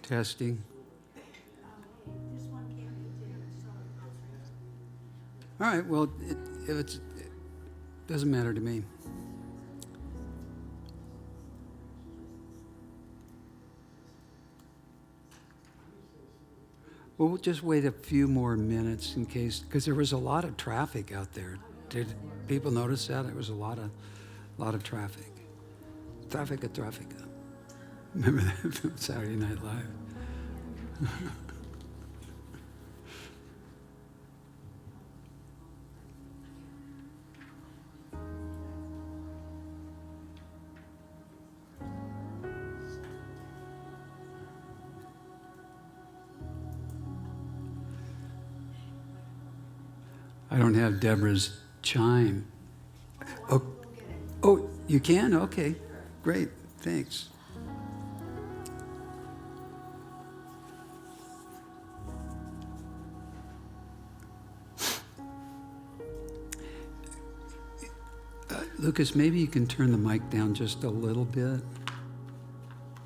Testing. All right, well, it doesn't matter to me. Well, we'll just wait a few more minutes in case, because there was a lot of traffic out there. Did people notice that? There was a lot of traffic. Traffic. Remember that from Saturday Night Live? I don't have Deborah's chime. Oh, you can? Okay, great, thanks. Lucas, maybe you can turn the mic down just a little bit.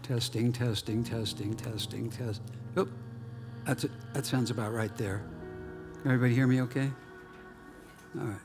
Testing. Oh, that's it. That sounds about right there. Can everybody hear me okay? All right.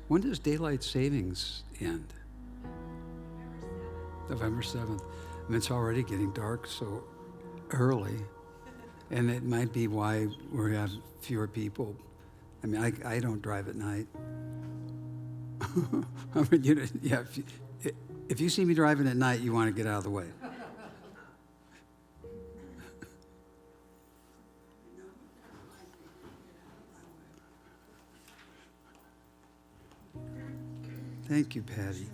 When does daylight savings end? November 7th. I mean, it's already getting dark so early. And it might be why we have fewer people. I mean, I don't drive at night. I mean, yeah, if you see me driving at night, you want to get out of the way. Thank you, Patty.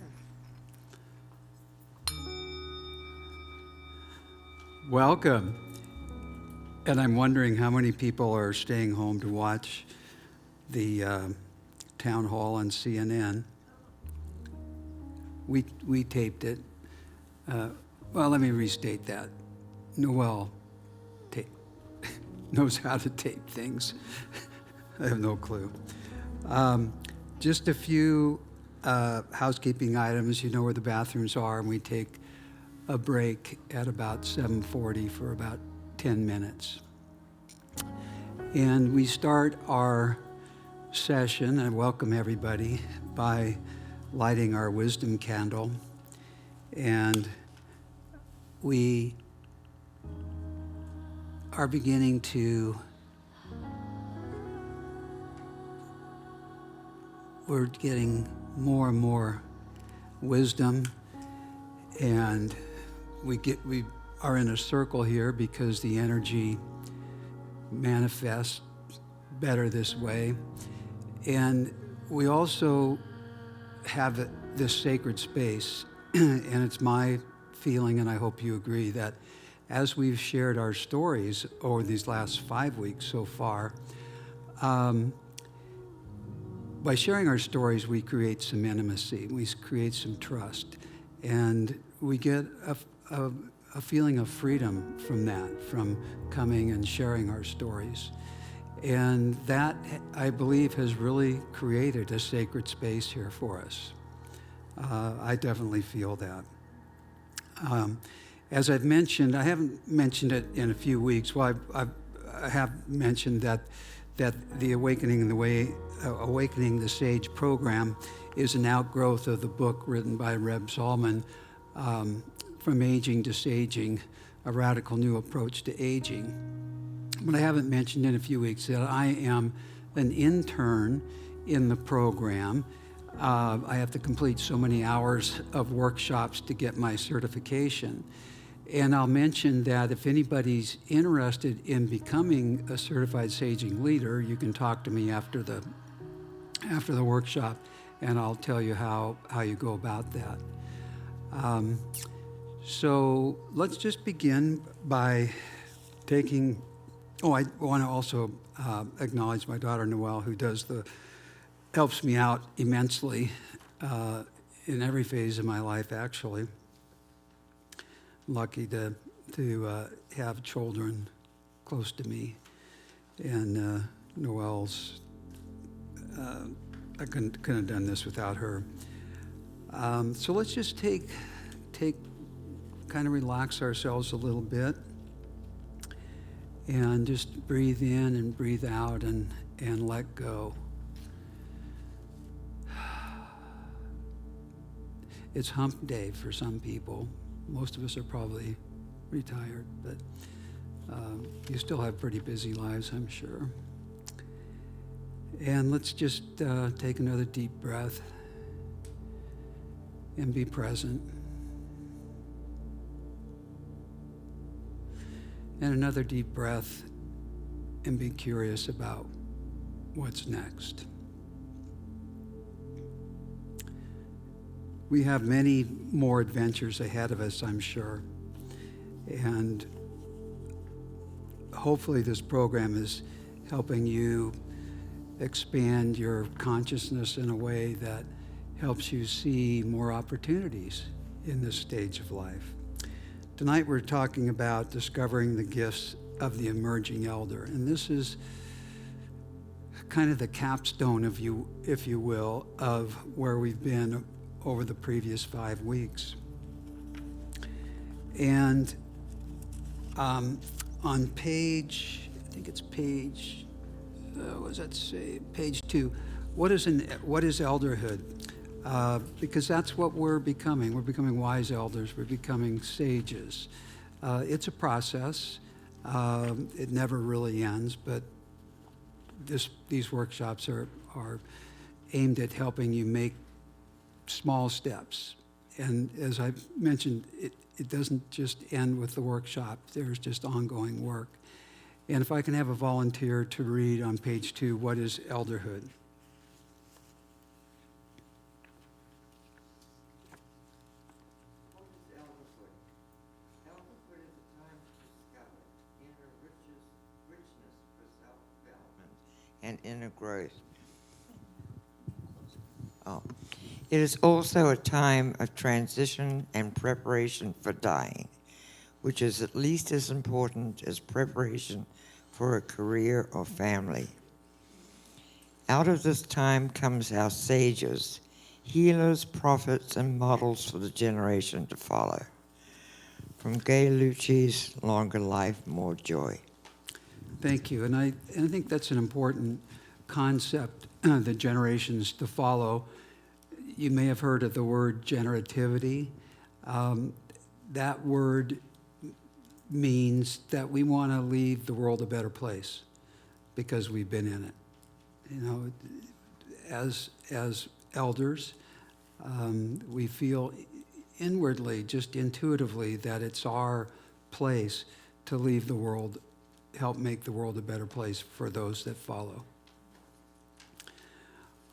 Welcome. And I'm wondering how many people are staying home to watch the town hall on CNN. We taped it. Well, let me restate that. Noel knows how to tape things. I have no clue. Just a few housekeeping items. You know where the bathrooms are, and we take a break at about 7:40 for about 10 minutes. And we start our session, and I welcome everybody, by lighting our wisdom candle. And we are beginning to, we're getting more and more wisdom, and we are in a circle here because the energy manifests better this way. And we also have this sacred space, and it's my feeling, and I hope you agree, that as we've shared our stories over these last 5 weeks so far, by sharing our stories, we create some intimacy, we create some trust, and we get a feeling of freedom from that, from coming and sharing our stories. And that, I believe, has really created a sacred space here for us. I definitely feel that. As I've mentioned, I haven't mentioned it in a few weeks. Well, I have mentioned that the Awakening the Sage program is an outgrowth of the book written by Reb Zalman, From Aging to Saging, a radical new approach to aging. But I haven't mentioned in a few weeks that I am an intern in the program. I have to complete so many hours of workshops to get my certification. And I'll mention that if anybody's interested in becoming a certified saging leader, you can talk to me after the workshop, and I'll tell you how you go about that. So let's just begin by taking. Oh, I want to also acknowledge my daughter Noelle, who helps me out immensely in every phase of my life. Actually, lucky to have children close to me, and Noelle's. I couldn't have done this without her. So let's just kind of relax ourselves a little bit, and just breathe in and breathe out and let go. It's hump day for some people. Most of us are probably retired, but you still have pretty busy lives, I'm sure. And let's just take another deep breath and be present. And another deep breath and be curious about what's next. We have many more adventures ahead of us, I'm sure. And hopefully this program is helping you expand your consciousness in a way that helps you see more opportunities in this stage of life. Tonight we're talking about discovering the gifts of the emerging elder, and this is kind of the capstone, if you will, of where we've been over the previous 5 weeks. And on page, I think it's page, what does that say? Page 2. What is elderhood? Because that's what we're becoming. We're becoming wise elders. We're becoming sages. It's a process. It never really ends, but these workshops are aimed at helping you make small steps. And as I mentioned, it doesn't just end with the workshop. There's just ongoing work. And if I can have a volunteer to read on page 2, what is elderhood? And inner growth. It is also a time of transition and preparation for dying, which is at least as important as preparation for a career or family. Out of this time comes our sages, healers, prophets, and models for the generation to follow. From Gay Lucci's Longer Life, More Joy. Thank you. And I think that's an important concept, the generations to follow. You may have heard of the word generativity. That word means that we want to leave the world a better place because we've been in it. You know, as elders, we feel inwardly, just intuitively, that it's our place to leave the world, help make the world a better place for those that follow.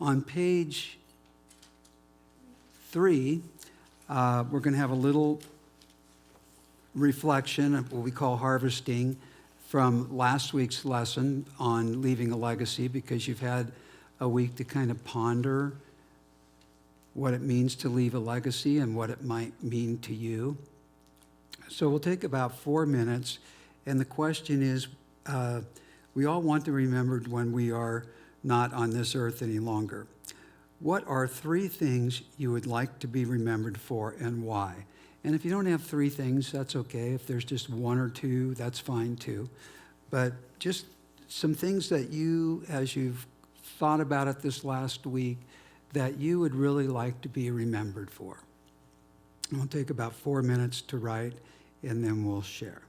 On page 3, we're going to have a little reflection of what we call harvesting from last week's lesson on leaving a legacy, because you've had a week to kind of ponder what it means to leave a legacy and what it might mean to you. So we'll take about 4 minutes, and the question is, we all want to be remembered when we are not on this earth any longer. What are 3 things you would like to be remembered for, and why? And if you don't have 3 things, that's okay. If there's just 1 or 2, that's fine too. But just some things that you, as you've thought about it this last week, that you would really like to be remembered for. It'll take about 4 minutes to write, and then we'll share.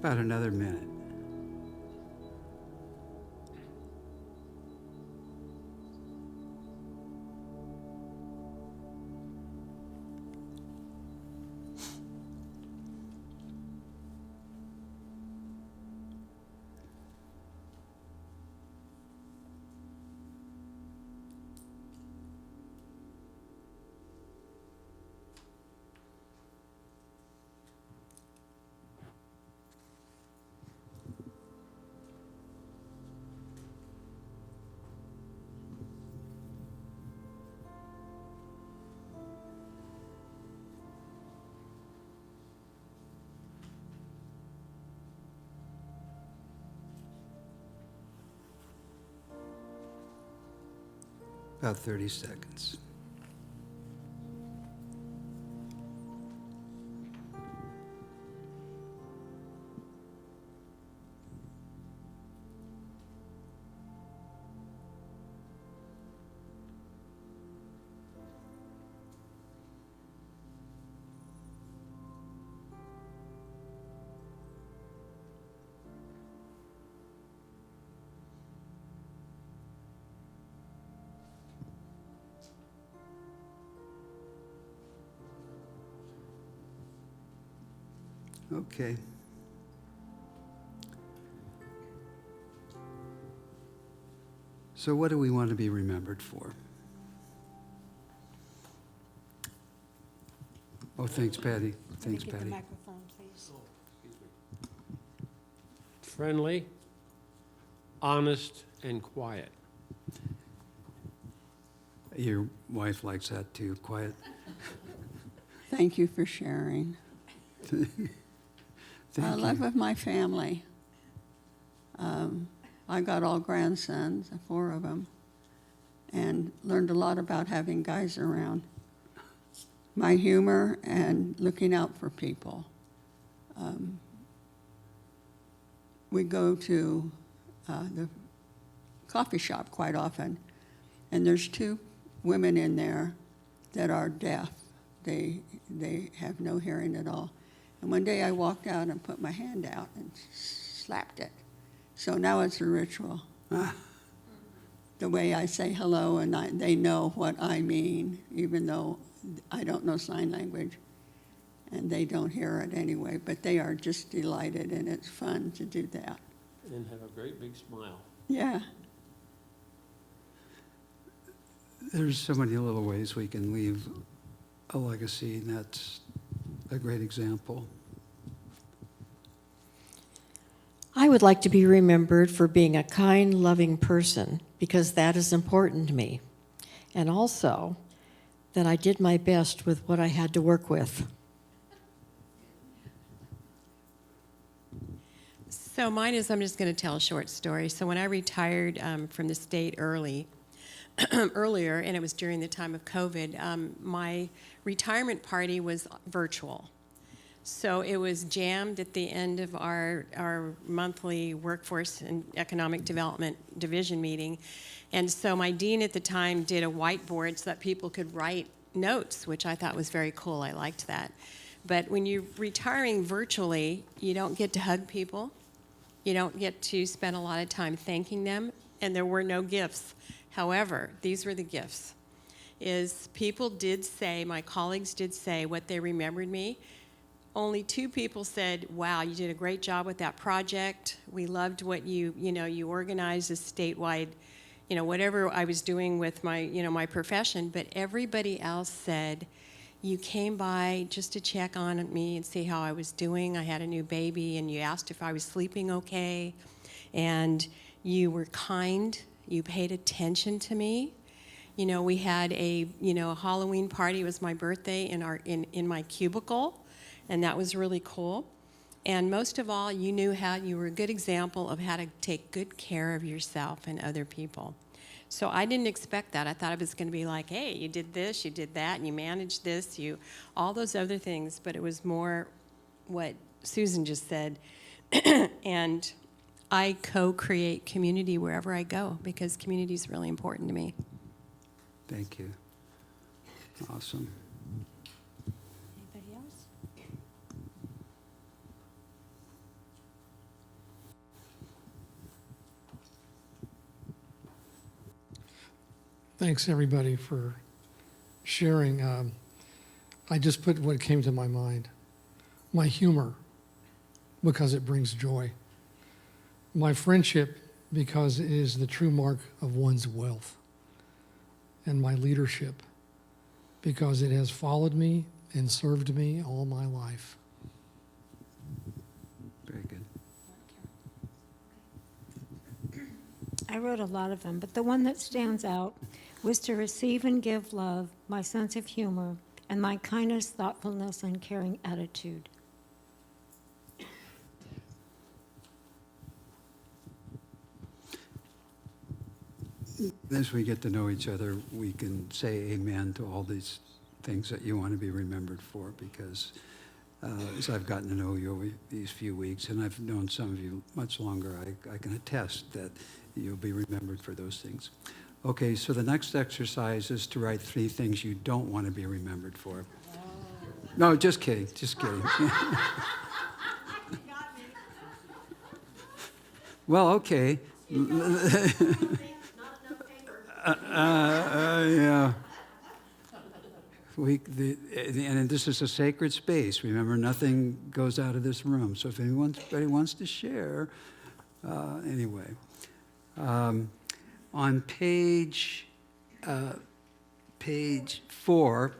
About another minute. About 30 seconds. Okay. So what do we want to be remembered for? Oh, thanks, Patty. Thanks, Get the Patty. microphone, please. Friendly, honest, and quiet. Your wife likes that too, quiet. Thank you for sharing. Thank Love you. of my family. I got all grandsons, 4 of them, and learned a lot about having guys around. My humor and looking out for people. We go to the coffee shop quite often, and there's 2 women in there that are deaf, they have no hearing at all. And one day I walked out and put my hand out and slapped it. So now it's a ritual. The way I say hello, and they know what I mean, even though I don't know sign language, and they don't hear it anyway. But they are just delighted, and it's fun to do that. And have a great big smile. Yeah. There's so many little ways we can leave a legacy, and that's a great example. I would like to be remembered for being a kind, loving person, because that is important to me. And also that I did my best with what I had to work with. So mine is, I'm just going to tell a short story. So when I retired from the state earlier, and it was during the time of COVID, my retirement party was virtual. So it was jammed at the end of our monthly Workforce and Economic Development Division meeting. And so my dean at the time did a whiteboard so that people could write notes, which I thought was very cool. I liked that. But when you're retiring virtually, you don't get to hug people. You don't get to spend a lot of time thanking them, and there were no gifts. However, these were the gifts. People did say, my colleagues did say what they remembered me. Only 2 people said, wow, you did a great job with that project. We loved what you organized a statewide, whatever I was doing with my, my profession. But everybody else said, you came by just to check on me and see how I was doing. I had a new baby, and you asked if I was sleeping okay. And you were kind. You paid attention to me. We had a Halloween party. It was my birthday in my cubicle, and that was really cool. And most of all, you were a good example of how to take good care of yourself and other people. So I didn't expect that. I thought it was going to be like, hey, you did this, you did that, and you managed this, all those other things. But it was more what Susan just said. And I co-create community wherever I go, because community is really important to me. Thank you. Awesome. Anybody else? Thanks, everybody, for sharing. I just put what came to my mind. My humor, because it brings joy. My friendship, because it is the true mark of one's wealth. And my leadership, because it has followed me and served me all my life. Very good. I wrote a lot of them, but the one that stands out was to receive and give love, my sense of humor, and my kindness, thoughtfulness, and caring attitude. As we get to know each other, we can say amen to all these things that you want to be remembered for, because as I've gotten to know you over these few weeks, and I've known some of you much longer, I can attest that you'll be remembered for those things. Okay, so the next exercise is to write 3 things you don't want to be remembered for. No, just kidding, just kidding. Well, okay. Yeah. And this is a sacred space. Remember, nothing goes out of this room. So if anybody wants to share, anyway. On page 4,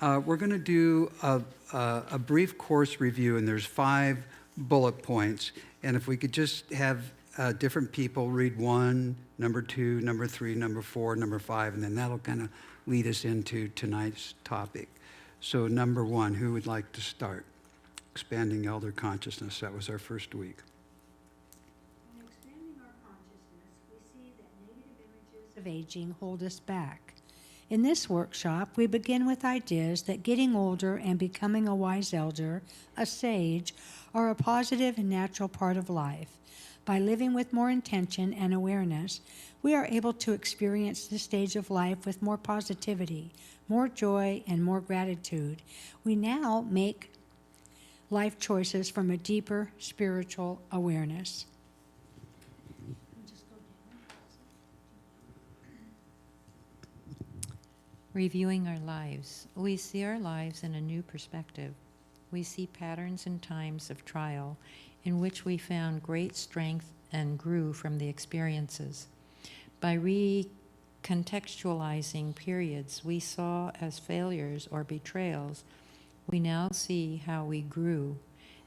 we're going to do a brief course review, and there's 5 bullet points. And if we could just have different people read 1, number 2, number 3, number 4, number 5, and then that'll kind of lead us into tonight's topic. So number 1, who would like to start? Expanding elder consciousness. That was our first week. In expanding our consciousness, we see that negative images of aging hold us back. In this workshop, we begin with ideas that getting older and becoming a wise elder, a sage, are a positive and natural part of life. By living with more intention and awareness, we are able to experience this stage of life with more positivity, more joy, and more gratitude. We now make life choices from a deeper spiritual awareness. Reviewing our lives, we see our lives in a new perspective. We see patterns and times of trial in which we found great strength and grew from the experiences. By recontextualizing periods we saw as failures or betrayals, we now see how we grew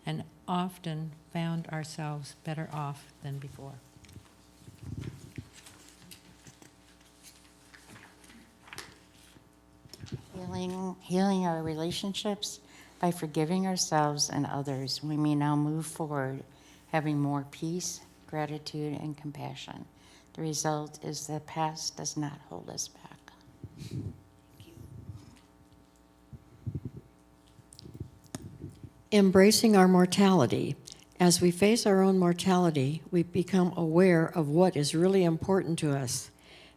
and often found ourselves better off than before. Healing our relationships by forgiving ourselves and others, we may now move forward having more peace, gratitude, and compassion. The result is the past does not hold us back. Embracing our mortality. As we face our own mortality, we become aware of what is really important to us.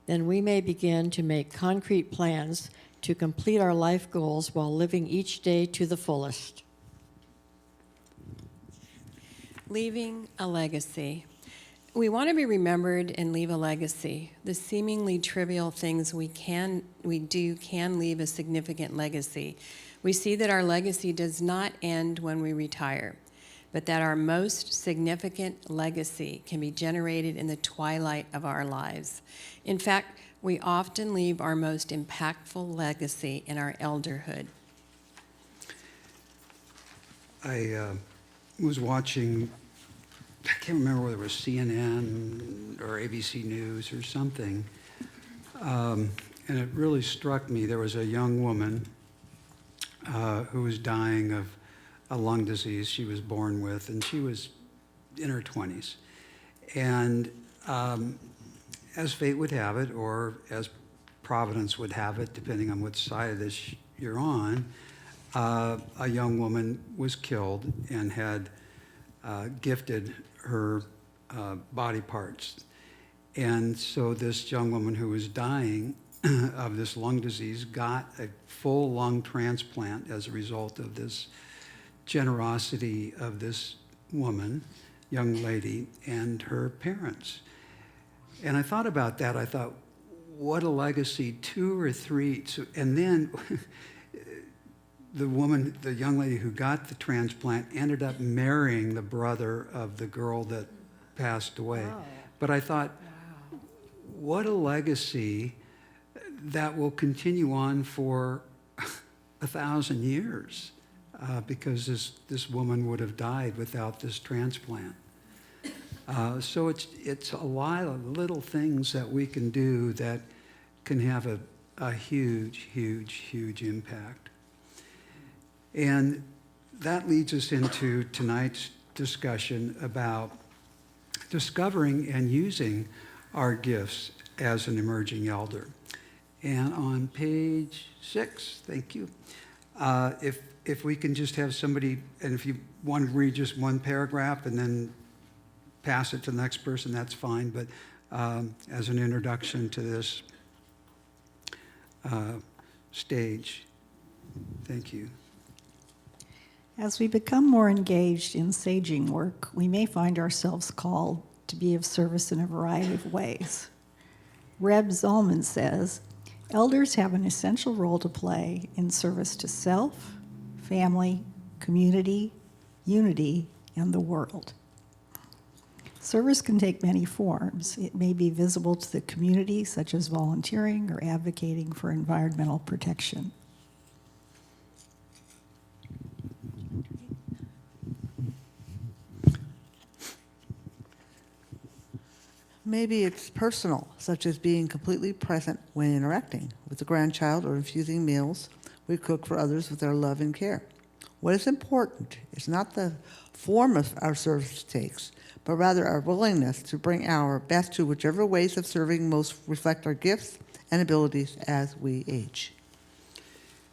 Then we may begin to make concrete plans to complete our life goals while living each day to the fullest. Leaving a legacy. We want to be remembered and leave a legacy. The seemingly trivial things we do can leave a significant legacy. We see that our legacy does not end when we retire, but that our most significant legacy can be generated in the twilight of our lives. In fact, we often leave our most impactful legacy in our elderhood. I was watching, I can't remember whether it was CNN or ABC News or something, and it really struck me. There was a young woman who was dying of a lung disease she was born with, and she was in her 20s. And as fate would have it, or as Providence would have it, depending on which side of this you're on, a young woman was killed and had gifted her body parts. And so this young woman who was dying of this lung disease got a full lung transplant as a result of this generosity of this woman, young lady, and her parents. And I thought about that. I thought, what a legacy, 2 or 3. And then the young lady who got the transplant ended up marrying the brother of the girl that passed away. Wow. But I thought, what a legacy that will continue on for 1,000 years, because this woman would have died without this transplant. So it's a lot of little things that we can do that can have a huge, huge, huge impact. And that leads us into tonight's discussion about discovering and using our gifts as an emerging elder. And on page 6, thank you, if we can just have somebody, and if you want to read just one paragraph and then pass it to the next person, that's fine, but as an introduction to this stage, thank you. As we become more engaged in saging work, we may find ourselves called to be of service in a variety of ways. Reb Zalman says, elders have an essential role to play in service to self, family, community, unity, and the world. Service can take many forms. It may be visible to the community, such as volunteering or advocating for environmental protection. Maybe it's personal, such as being completely present when interacting with the grandchild or infusing meals we cook for others with our love and care. What is important is not the form of our service takes, but rather our willingness to bring our best to whichever ways of serving most reflect our gifts and abilities as we age.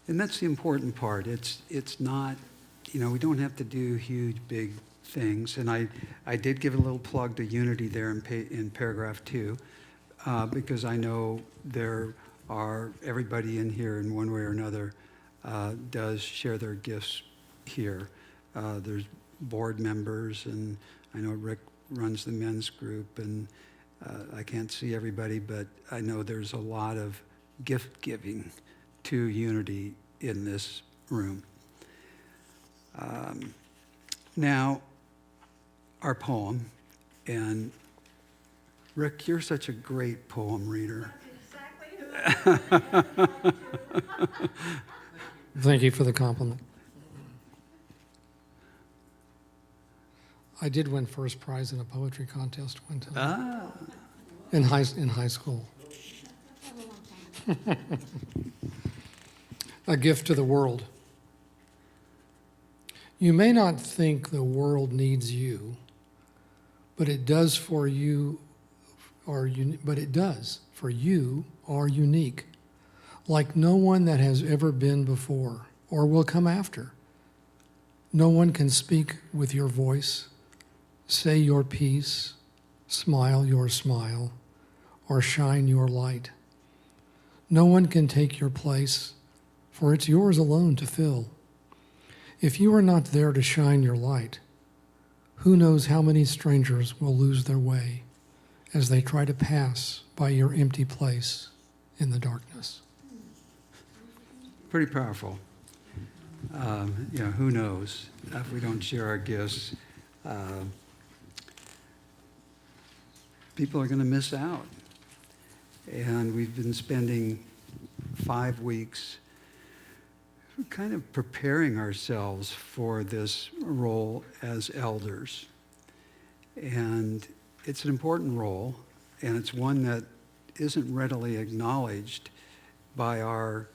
And that's the important part. It's not, we don't have to do huge, big things. And I did give a little plug to Unity there in paragraph 2. because I know everybody in here in one way or another does share their gifts here. There's board members, and I know Rick runs the men's group, and I can't see everybody, but I know there's a lot of gift giving to unity in this room. Now, our poem, and Rick, you're such a great poem reader. Thank you for the compliment. I did win first prize in a poetry contest one time. In high school. A gift to the world. You may not think the world needs you, but it does for you. But it does, for you are unique, like no one that has ever been before or will come after. No one can speak with your voice, say your piece, smile your smile, or shine your light. No one can take your place, for it's yours alone to fill. If you are not there to shine your light, who knows how many strangers will lose their way as they try to pass by your empty place in the darkness. Pretty powerful. Who knows if we don't share our gifts, people are going to miss out. And we've been spending 5 weeks kind of preparing ourselves for this role as elders. And it's an important role, and it's one that isn't readily acknowledged by our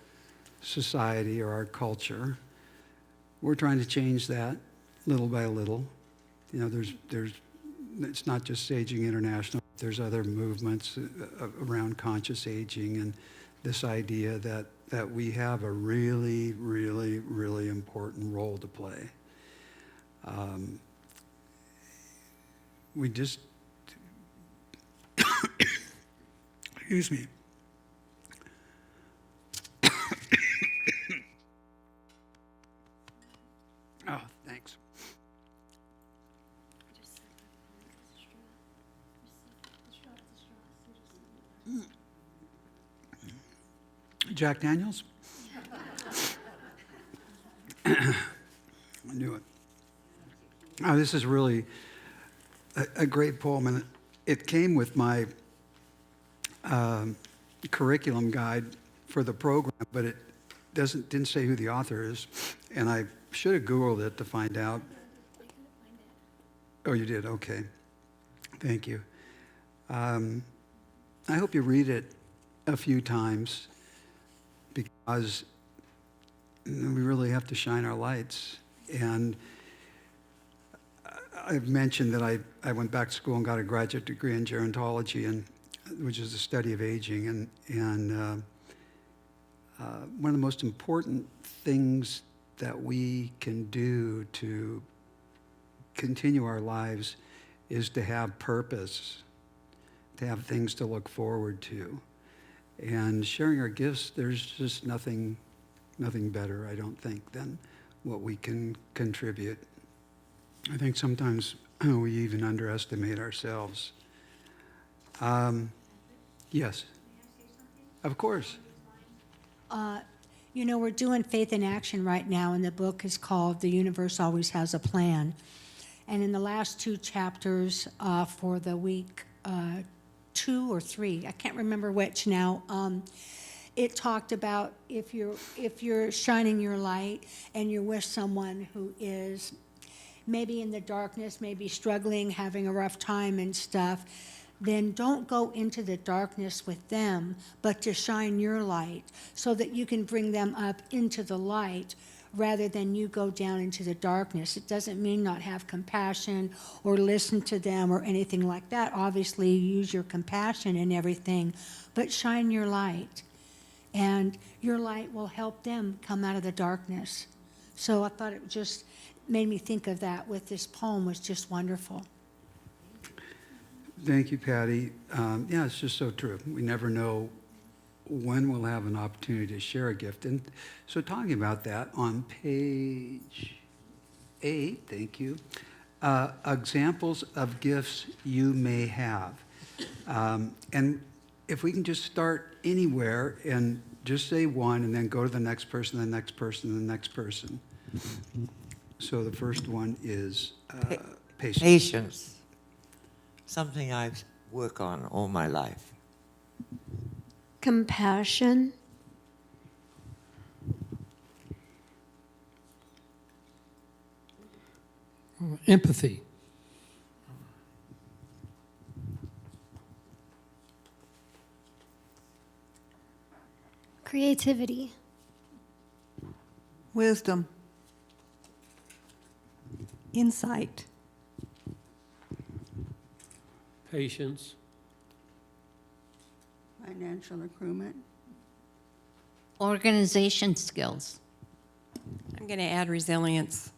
society or our culture. We're trying to change that little by little. It's not just Saging International. There's other movements around conscious aging and this idea that we have a really, really, really important role to play. We just, excuse me. Oh, thanks. Jack Daniels? I knew it. Oh, this is really a great poem, and it came with my curriculum guide for the program, but it didn't say who the author is, and I should have Googled it to find out. Oh, you did? Okay. Thank you. I hope you read it a few times, because we really have to shine our lights. And I've mentioned that I went back to school and got a graduate degree in gerontology, which is the study of aging. And one of the most important things that we can do to continue our lives is to have purpose, to have things to look forward to. And sharing our gifts, there's just nothing better, I don't think, than what we can contribute. I think sometimes we even underestimate ourselves. Yes. Of course. We're doing Faith in Action right now, and the book is called The Universe Always Has a Plan. And in the last 2 chapters for the week 2 or 3, I can't remember which now, it talked about if you're shining your light and you're with someone who is maybe in the darkness, maybe struggling, having a rough time and stuff, then don't go into the darkness with them, but to shine your light so that you can bring them up into the light rather than you go down into the darkness. It doesn't mean not have compassion or listen to them or anything like that. Obviously, use your compassion and everything, but shine your light. And your light will help them come out of the darkness. So I thought it just made me think of that with this poem. Was just wonderful. Thank you, Patty. Yeah, it's just so true. We never know when we'll have an opportunity to share a gift. And so talking about that, on page 8, thank you, examples of gifts you may have. And if we can just start anywhere and just say one and then go to the next person, the next person, the next person. So the first one is patience. Patience. Something I've worked on all my life. Compassion. Empathy. Creativity. Wisdom. Insight. Patience. Financial accruement. Organization skills. I'm going to add resilience.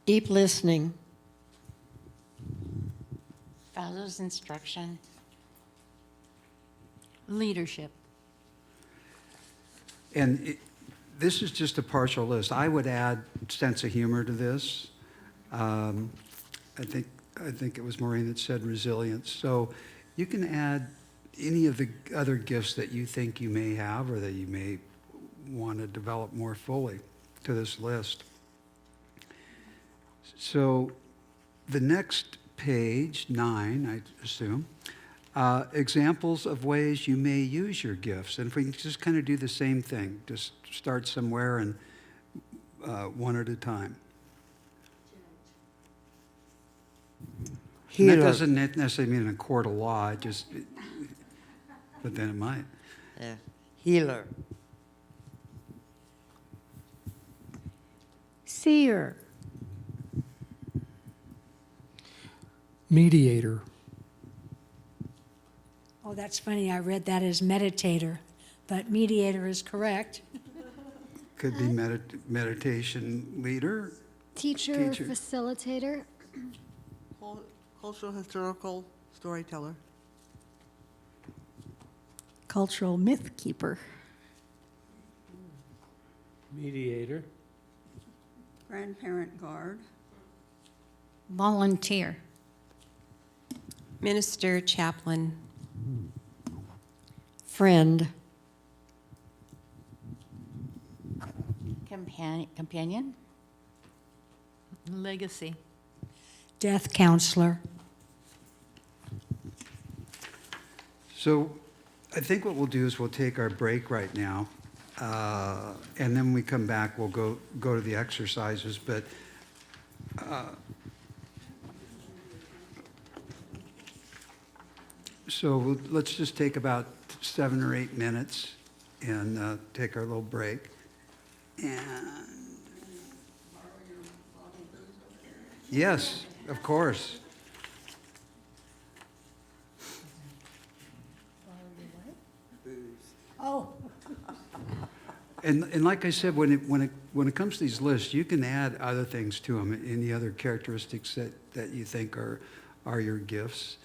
Deep listening. Follows instruction. Leadership. And this is just a partial list. I would add sense of humor to this. I think it was Maureen that said resilience. So you can add any of the other gifts that you think you may have or that you may want to develop more fully to this list. So the next page, 9, I assume, examples of ways you may use your gifts. And if we can just kind of do the same thing, just start somewhere and one at a time. And that doesn't necessarily mean in a court of law, but then it might. Yeah. Healer. Seer. Mediator. Oh, that's funny. I read that as meditator, but mediator is correct. Could be meditation leader. Teacher. Facilitator. Cultural historical storyteller. Cultural myth keeper. Mediator. Grandparent guard. Volunteer. Minister, chaplain. Friend. Companion. Legacy. Death counselor. So I think what we'll do is we'll take our break right now, and then when we come back, we'll go to the exercises. But so let's just take about 7 or 8 minutes and take our little break. And yes, of course. Oh. And like I said, when it comes to these lists, you can add other things to them, any other characteristics that you think are your gifts.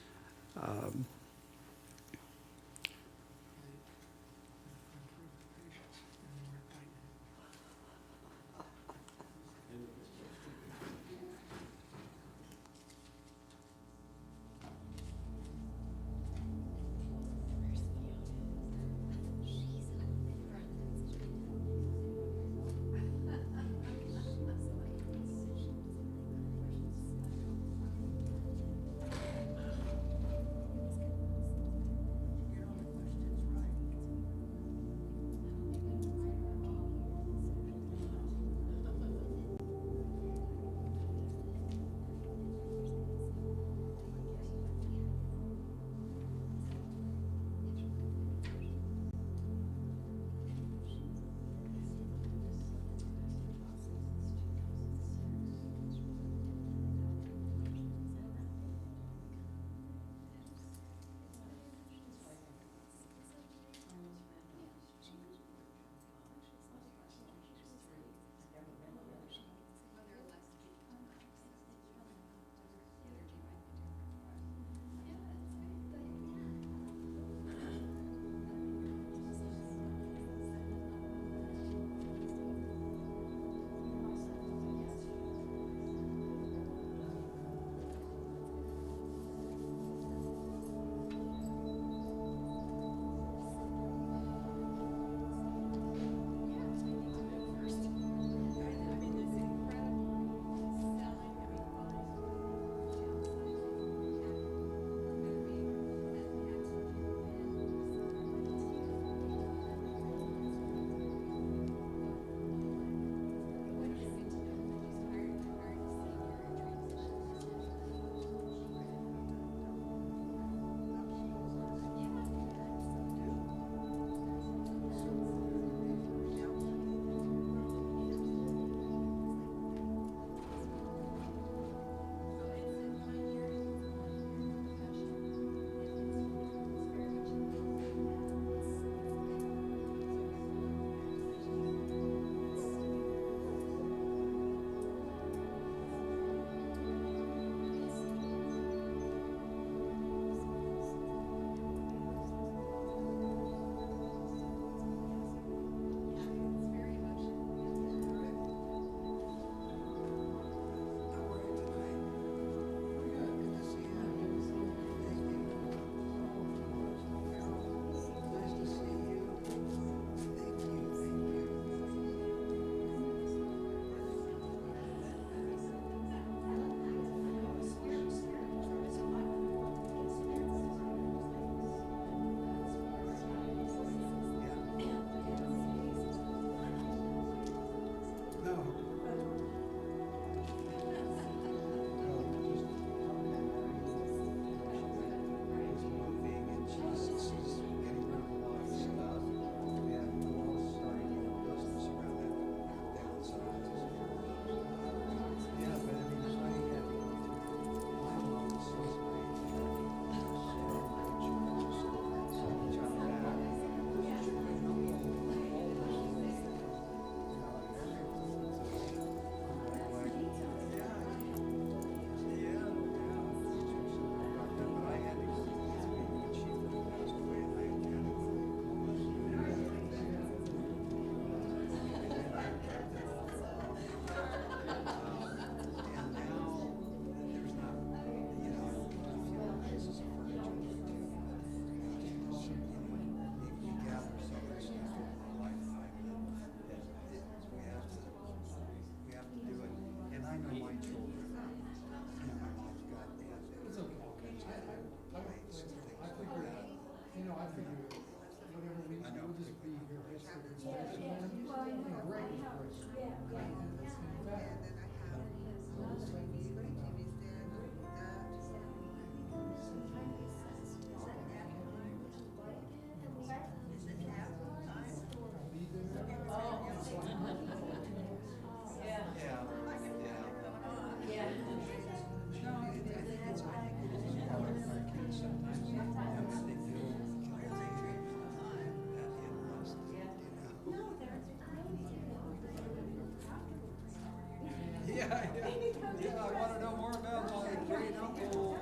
Yeah, I want to know more about my great uncle,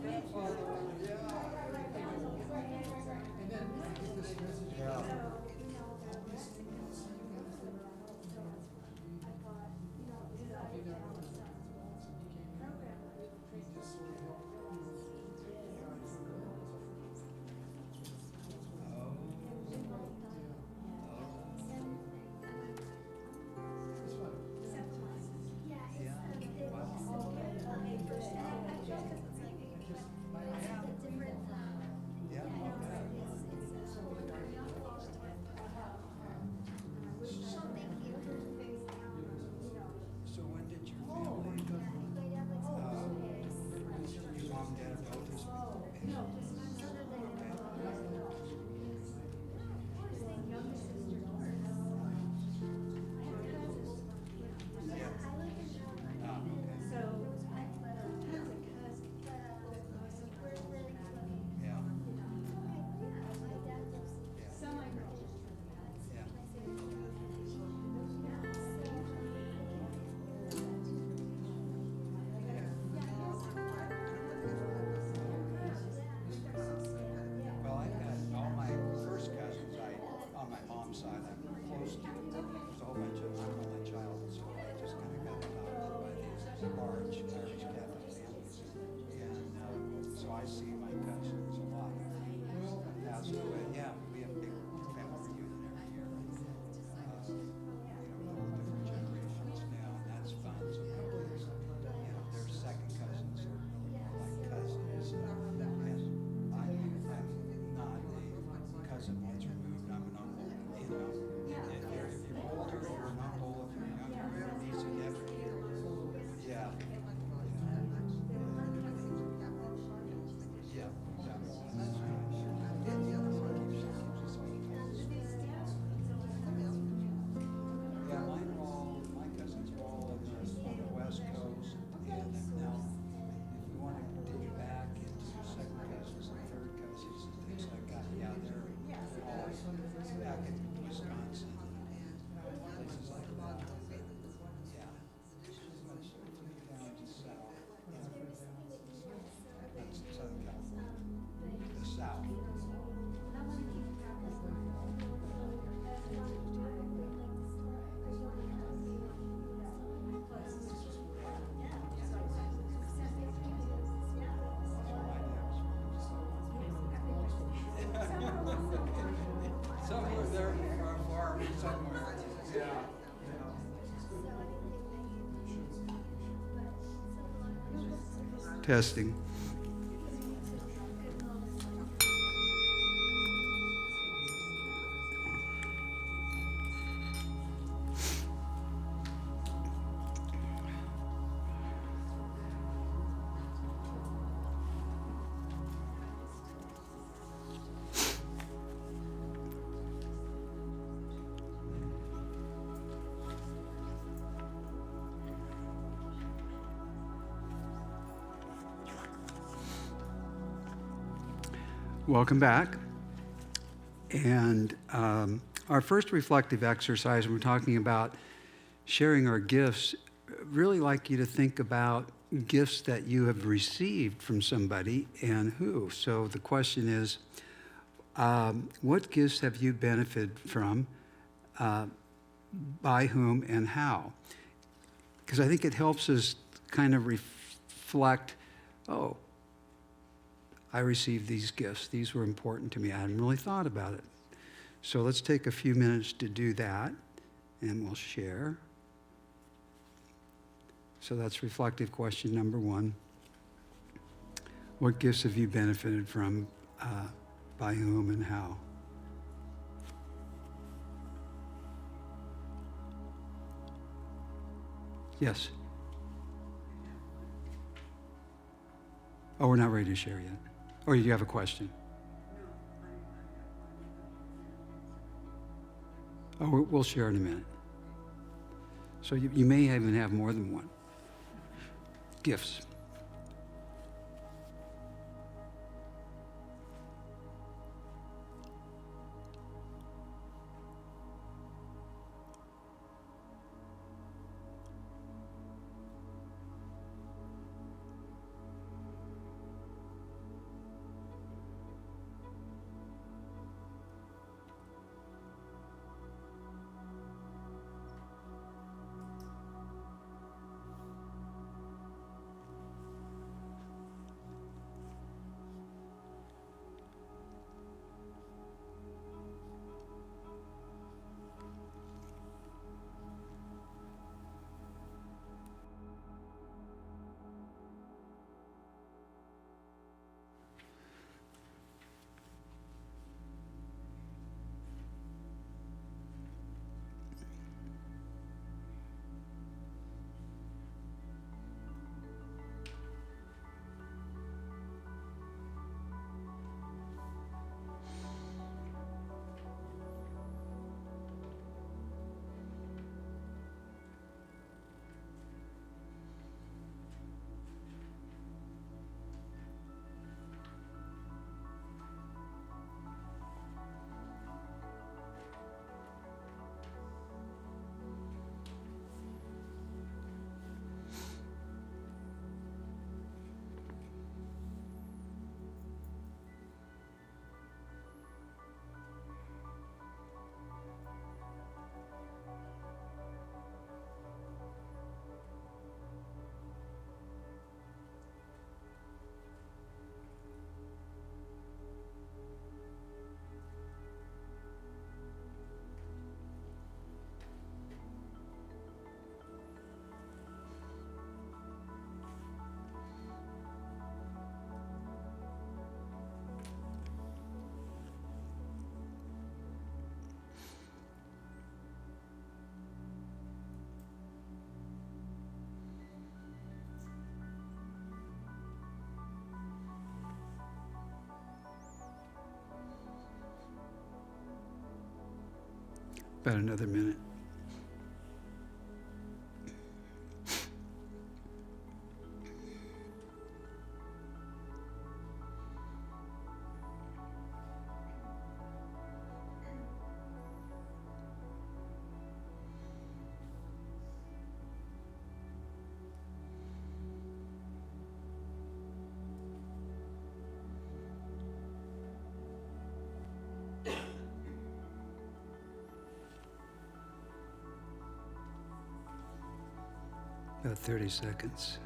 grandfather. Yeah. So when did your family, your mom, dad, and brothers? Well, I had all my first cousins, on my mom's side, I'm close to. There's a whole bunch of, I'm an only child, so I just kind of got adopted by these large Irish Catholic families. And so I see my cousins a lot. Passed away. Yeah, we have a big family reunion every year. Different generations now, and that's fun. So nobody's, they're second cousins or like cousins. And I'm not a cousin once removed. I'm an uncle. If you're older, you're an uncle. If you're younger, you're a niece and nephew. Yeah. Yeah, exactly. That's right. Yeah, my cousins are all on the West Coast, and now if we want to dig back into second cousins and third cousins and things like that, yeah, they're all back in Wisconsin and places like that. Yeah, much down to south. That's Southern California, the south. Somewhere there, far somewhere. Yeah. Testing. Welcome back. And our first reflective exercise, we're talking about sharing our gifts. Really like you to think about gifts that you have received from somebody and who. So the question is, what gifts have you benefited from, by whom, and how? Because I think it helps us kind of reflect, oh, I received these gifts. These were important to me. I hadn't really thought about it. So let's take a few minutes to do that, and we'll share. So that's reflective question number one. What gifts have you benefited from, by whom, and how? Yes. Oh, we're not ready to share yet. Or do you have a question? Oh, we'll share in a minute. So you may even have more than one. Gifts. About another minute. About 30 seconds.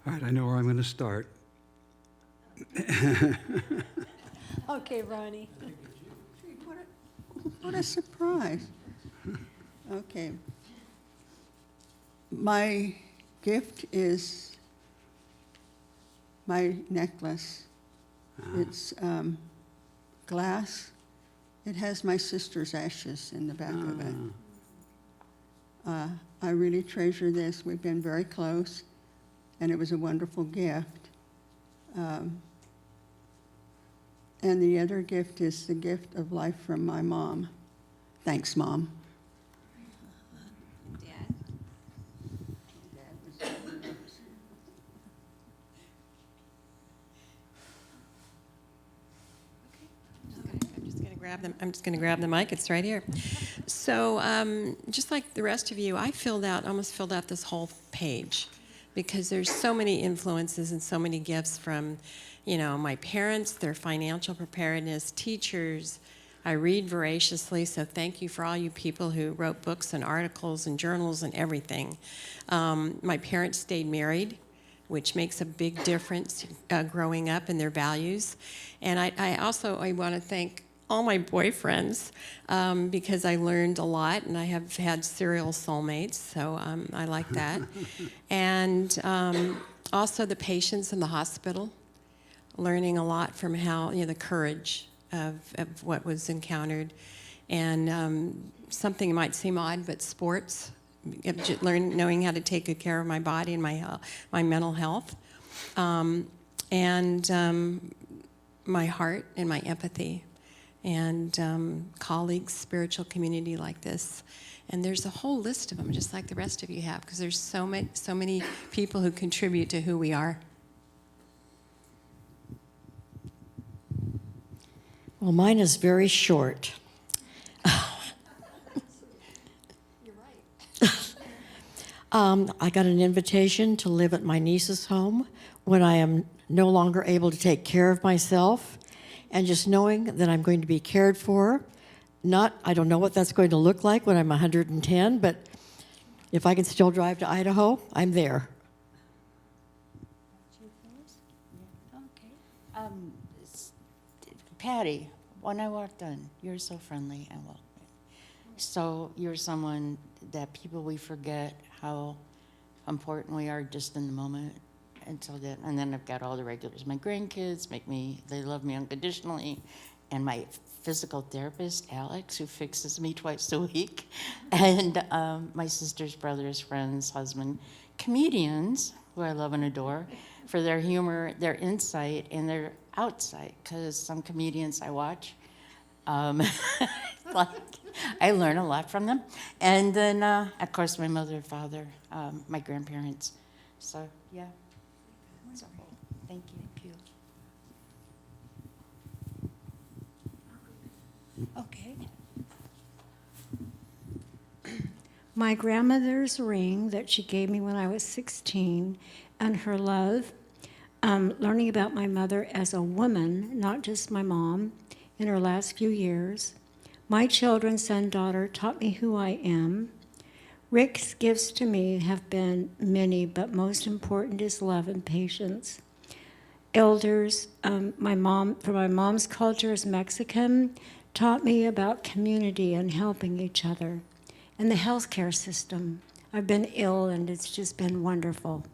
All right, I know where I'm going to start. Okay, Ronnie. What a surprise. Okay. My gift is my necklace. It's glass. It has my sister's ashes in the back of it. I really treasure this. We've been very close, and it was a wonderful gift. And the other gift is the gift of life from my mom. Thanks, Mom. I'm just going to grab the mic. It's right here. So just like the rest of you, I almost filled out this whole page because there's so many influences and so many gifts from, my parents, their financial preparedness, teachers, I read voraciously, so thank you for all you people who wrote books and articles and journals and everything. My parents stayed married, which makes a big difference growing up in their values. And I want to thank all my boyfriends because I learned a lot, and I have had serial soulmates, so I like that. And also the patients in the hospital, learning a lot from how, the courage of what was encountered. And something might seem odd, but sports, knowing how to take good care of my body and my mental health, and my heart and my empathy, and colleagues, spiritual community like this. And there's a whole list of them, just like the rest of you have, because there's so many people who contribute to who we are. Well, mine is very short. I got an invitation to live at my niece's home when I am no longer able to take care of myself, and just knowing that I'm going to be cared for. I don't know what that's going to look like when I'm 110, but if I can still drive to Idaho, I'm there. Patty, when I walked in, you're so friendly and welcoming. So you're someone that we forget how important we are just in the moment until that. And then I've got all the regulars. My grandkids they love me unconditionally. And my physical therapist, Alex, who fixes me twice a week. And my sister's brothers, friends, husband, comedians, who I love and adore, for their humor, their insight, and their outside. Because some comedians I watch, I learn a lot from them. And then, of course, my mother and father, my grandparents. So, yeah. So, thank you. Okay. My grandmother's ring that she gave me when I was 16, and her love, learning about my mother as a woman, not just my mom, in her last few years. My children, son, daughter, taught me who I am. Rick's gifts to me have been many, but most important is love and patience. Elders, my mom's culture is Mexican, taught me about community and helping each other. And the healthcare system. I've been ill, and it's just been wonderful.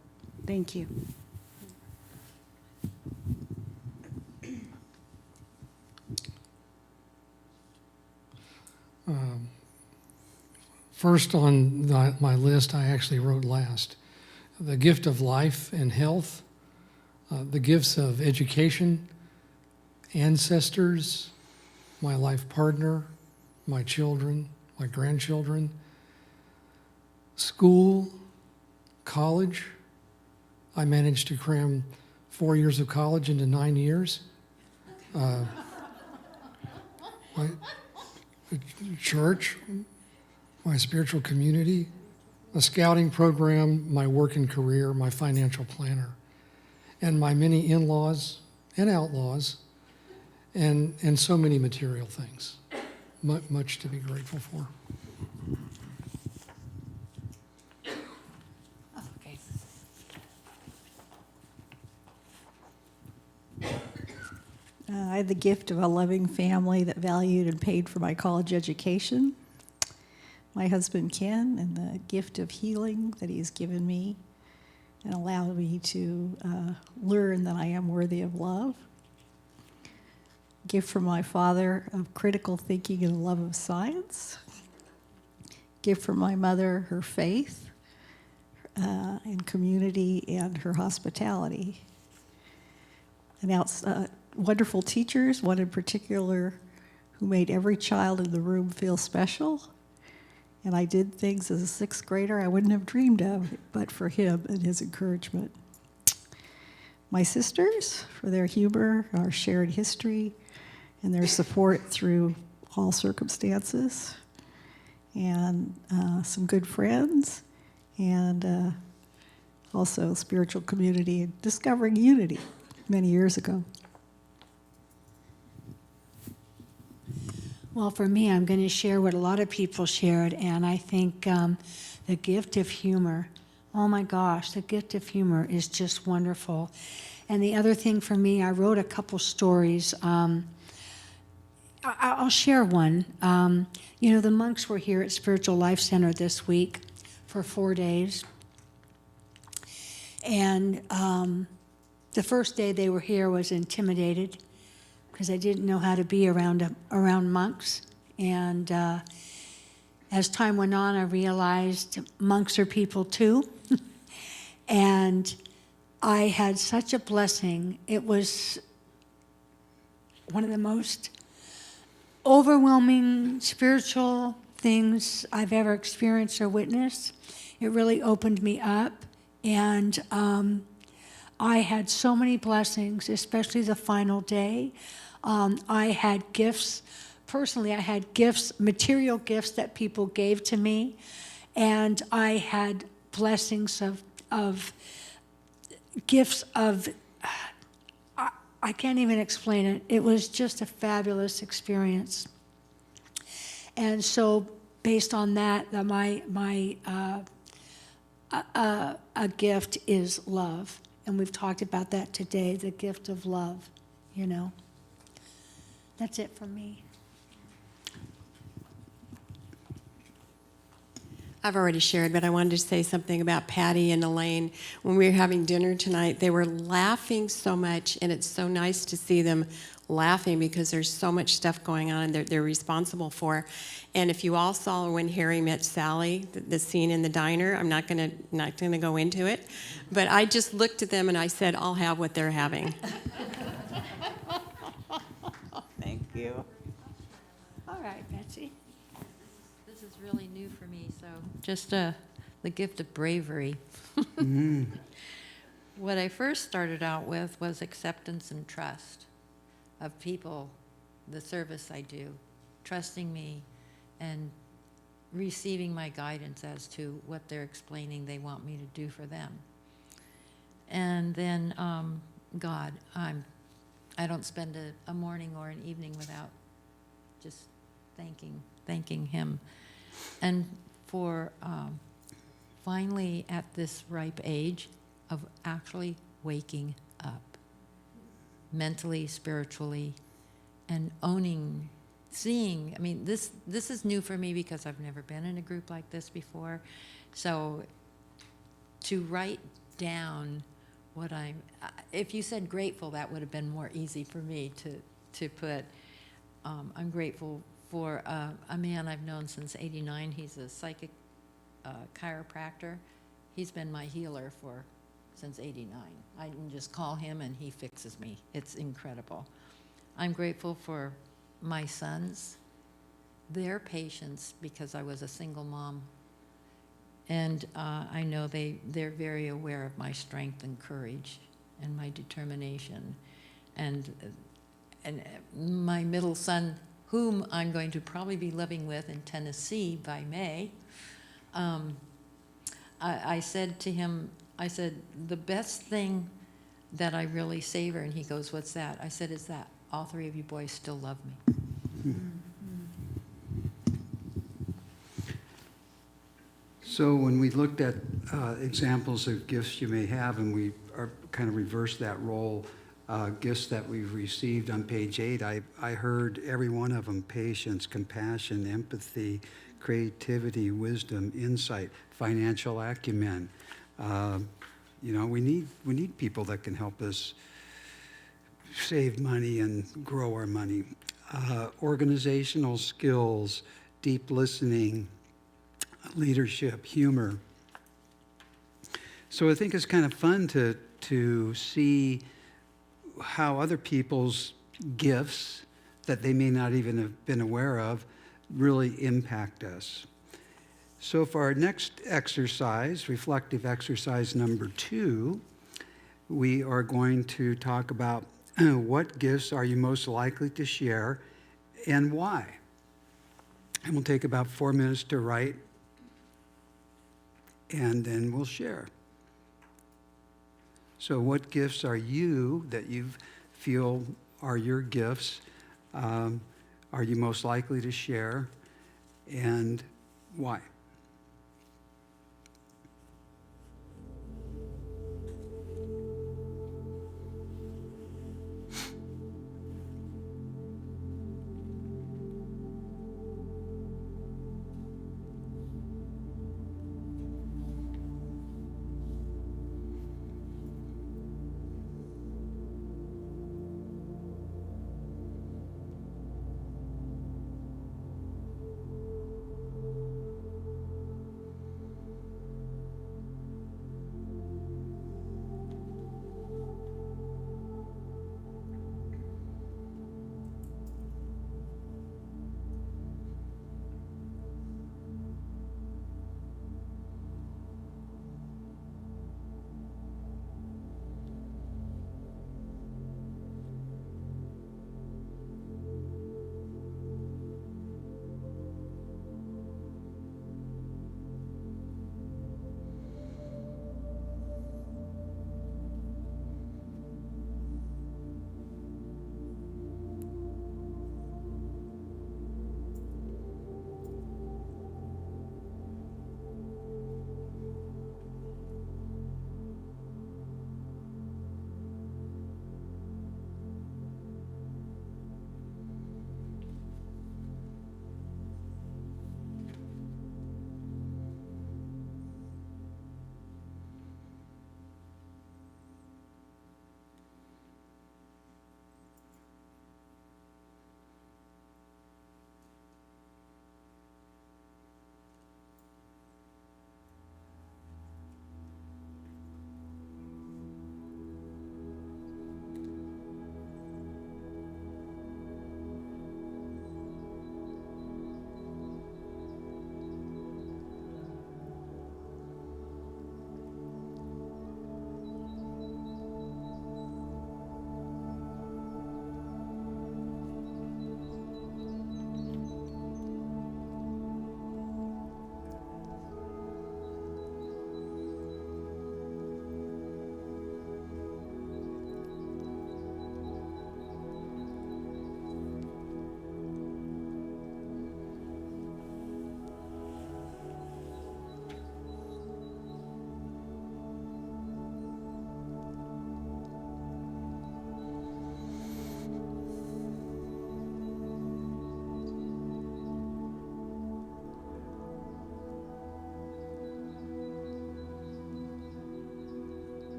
Thank you. First on my list, I actually wrote last. The gift of life and health, the gifts of education, ancestors, my life partner, my children, my grandchildren, school, college. I managed to cram 4 years of college into 9 years. My church, my spiritual community, a scouting program, my work and career, my financial planner, and my many in-laws and outlaws, and so many material things. Much to be grateful for. Okay. I had the gift of a loving family that valued and paid for my college education. My husband, Ken, and the gift of healing that he's given me and allowed me to learn that I am worthy of love. Gift from my father of critical thinking and love of science. Gift from my mother, her faith and community and her hospitality. And wonderful teachers, one in particular who made every child in the room feel special. And I did things as a sixth grader I wouldn't have dreamed of, but for him and his encouragement. My sisters, for their humor, our shared history, and their support through all circumstances. And some good friends, and also spiritual community, and discovering unity many years ago. Well, for me, I'm going to share what a lot of people shared, and I think the gift of humor. Oh my gosh, the gift of humor is just wonderful. And the other thing for me, I wrote a couple stories. I'll share one. The monks were here at Spiritual Life Center this week for 4 days. And the first day they were here was intimidated because I didn't know how to be around monks. And as time went on, I realized monks are people too. And I had such a blessing. It was one of the most overwhelming spiritual things I've ever experienced or witnessed. It really opened me up. And I had so many blessings, especially the final day. I had gifts. Personally, I had gifts, material gifts that people gave to me. And I had blessings of gifts of, I can't even explain it. It was just a fabulous experience. And so based on that, a gift is love. And we've talked about that today, the gift of love, That's it from me. I've already shared, but I wanted to say something about Patty and Elaine. When we were having dinner tonight, they were laughing so much, and it's so nice to see them laughing because there's so much stuff going on they're responsible for. And if you all saw when Harry met Sally, the scene in the diner, I'm not gonna go into it, but I just looked at them and I said, I'll have what they're having. Thank you. All right, Betsy. This is really new for me, so just the gift of bravery. What I first started out with was acceptance and trust of people, the service I do, trusting me and receiving my guidance as to what they're explaining they want me to do for them. And then God, I don't spend a morning or an evening without just thanking him. And for finally at this ripe age of actually waking up, mentally, spiritually, and owning, seeing. I mean, this is new for me because I've never been in a group like this before. So to write down what if you said grateful, that would have been more easy for me to put. I'm grateful for a man I've known since '89. He's a psychic chiropractor. He's been my healer since '89. I can just call him and he fixes me. It's incredible. I'm grateful for my sons, their patience, because I was a single mom. And I know they're very aware of my strength and courage and my determination. And my middle son, whom I'm going to probably be living with in Tennessee by May, I said to him, the best thing that I really savor, and he goes, what's that? I said, is that all three of you boys still love me. So when we looked at examples of gifts you may have, and we are kind of reversed that role, gifts that we've received on page 8, I heard every one of them: patience, compassion, empathy, creativity, wisdom, insight, financial acumen. We need people that can help us save money and grow our money. Organizational skills, deep listening, leadership, humor. So I think it's kind of fun to see how other people's gifts that they may not even have been aware of really impact us. So for our next exercise, reflective exercise number 2, we are going to talk about what gifts are you most likely to share and why. And we'll take about 4 minutes to write, and then we'll share. So what gifts are you that you feel are your gifts? are you most likely to share, and why?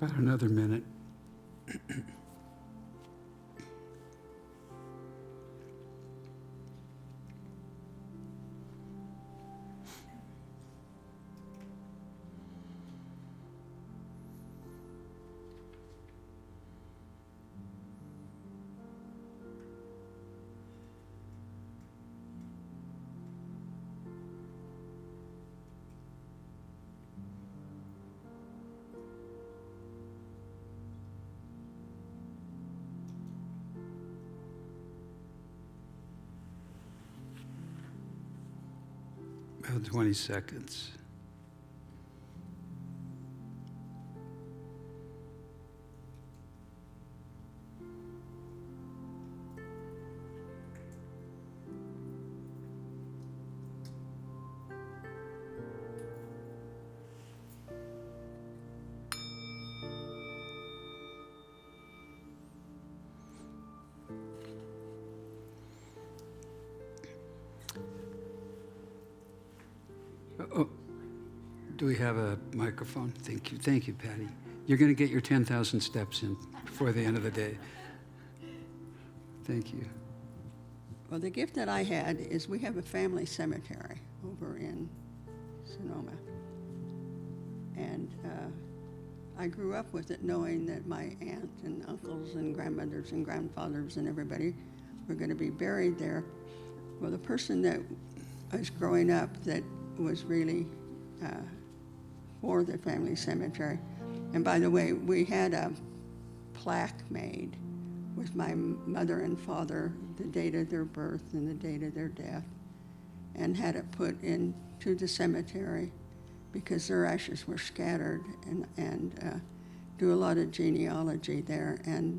About another minute. About 20 seconds. Oh, do we have a microphone? Thank you, Patty. You're going to get your 10,000 steps in before the end of the day. Thank you. Well, the gift that I had is we have a family cemetery over in Sonoma. And I grew up with it knowing that my aunt and uncles and grandmothers and grandfathers and everybody were going to be buried there. Well, the person that was growing up that was really for the family cemetery. And by the way, we had a plaque made with my mother and father, the date of their birth and the date of their death, and had it put into the cemetery because their ashes were scattered, and do a lot of genealogy there. And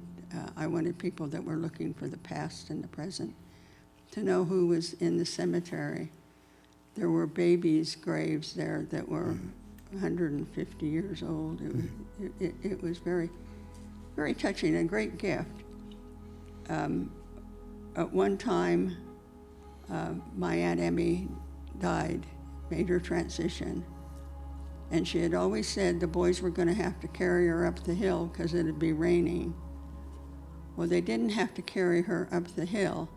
I wanted people that were looking for the past and the present to know who was in the cemetery. There were babies' graves there that were 150 years old. It was very, very touching, a great gift. At one time, my Aunt Emmy died, made her transition, and she had always said the boys were going to have to carry her up the hill because it'd be raining. Well, they didn't have to carry her up the hill,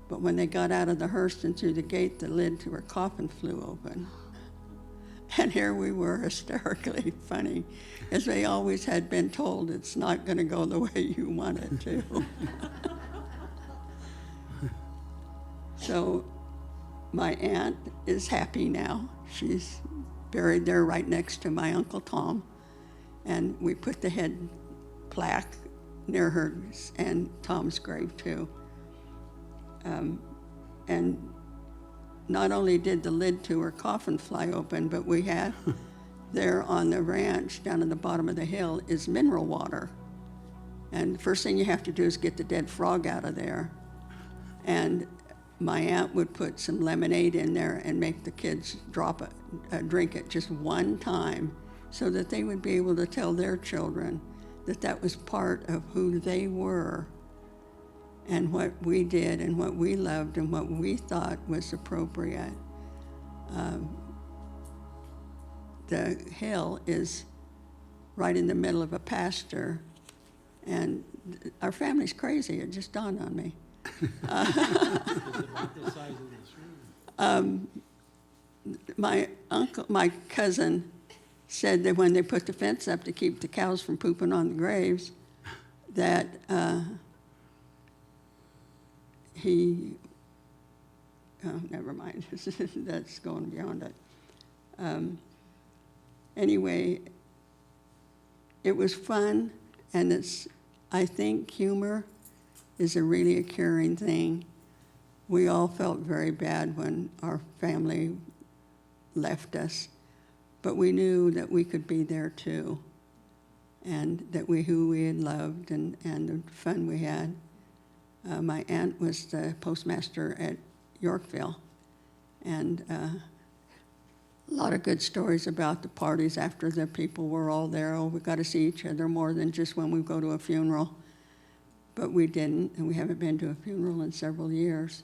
but when they got out of the hearse and through the gate, the lid to her coffin flew open. And here we were, hysterically funny, as they always had been told, it's not going to go the way you want it to. So my aunt is happy now. She's buried there right next to my Uncle Tom. And we put the head plaque near hers and Tom's grave too. And not only did the lid to her coffin fly open, but we had there on the ranch down at the bottom of the hill is mineral water. And the first thing you have to do is get the dead frog out of there. And my aunt would put some lemonade in there and make the kids drink it just one time so that they would be able to tell their children that that was part of who they were and what we did and what we loved and what we thought was appropriate. The hill is right in the middle of a pasture, and our family's crazy. It just dawned on me. My cousin said that when they put the fence up to keep the cows from pooping on the graves, that never mind. That's going beyond it. Anyway, it was fun, and I think humor is a really occurring thing. We all felt very bad when our family left us, but we knew that we could be there too, and that who we had loved and the fun we had. My aunt was the postmaster at Yorkville, and a lot of good stories about the parties after the people were all there. Oh, we got to see each other more than just when we go to a funeral. But we didn't, and we haven't been to a funeral in several years.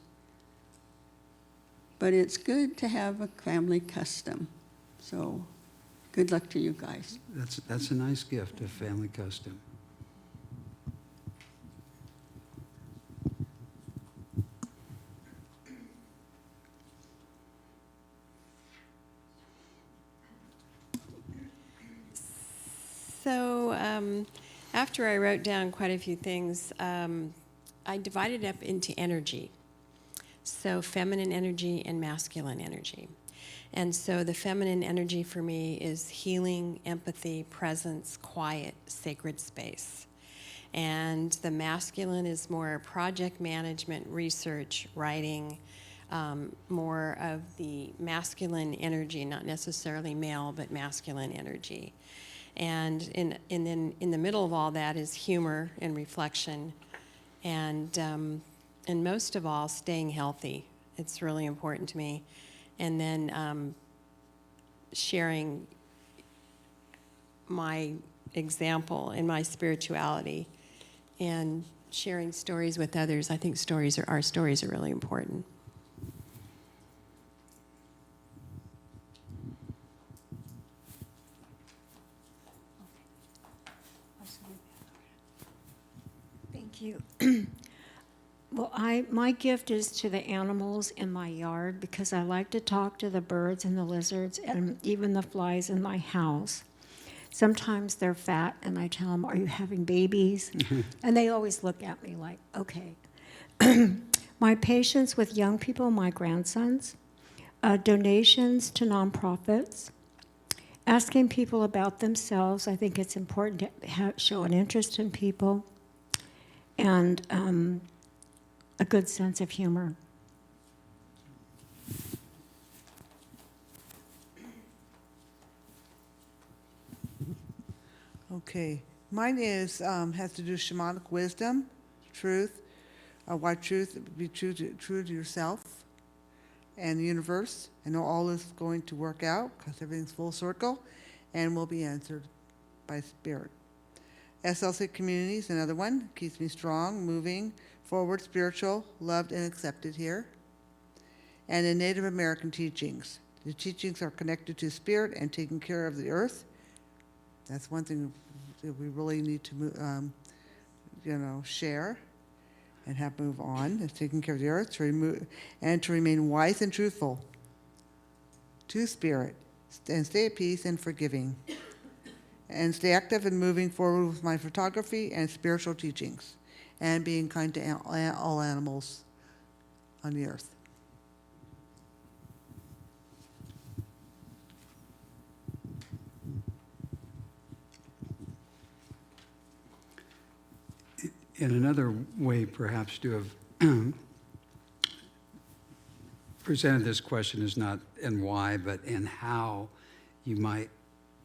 But it's good to have a family custom. So Good luck to you guys. That's a nice gift, a family custom. So after I wrote down quite a few things, I divided it up into energy. So feminine energy and masculine energy. And so the feminine energy for me is healing, empathy, presence, quiet, sacred space. And the masculine is more project management, research, writing, more of the masculine energy, not necessarily male, but masculine energy. And then in the middle of all that is humor and reflection, and most of all, staying healthy. It's really important to me. And then sharing my example and my spirituality, and sharing stories with others. I think our stories are really important. Thank you. Well, my gift is to the animals in my yard because I like to talk to the birds and the lizards and even the flies in my house. Sometimes they're fat, and I tell them, "Are you having babies?" And they always look at me like, "Okay." My patience with young people, my grandsons, donations to nonprofits, asking people about themselves. I think it's important to show an interest in people, and a good sense of humor. Okay, mine is has to do with shamanic wisdom, truth, why truth, be true to yourself and the universe. I know all is going to work out because everything's full circle and will be answered by spirit. SLC community is another one, keeps me strong, moving forward, spiritual, loved and accepted here. And in Native American teachings, the teachings are connected to spirit and taking care of the earth. That's one thing that we really need to, share and have move on, is taking care of the earth, to remain wise and truthful to spirit, and stay at peace and forgiving, and stay active and moving forward with my photography and spiritual teachings, and being kind to all animals on the earth. In another way, perhaps, to have presented this question is not in why, but in how you might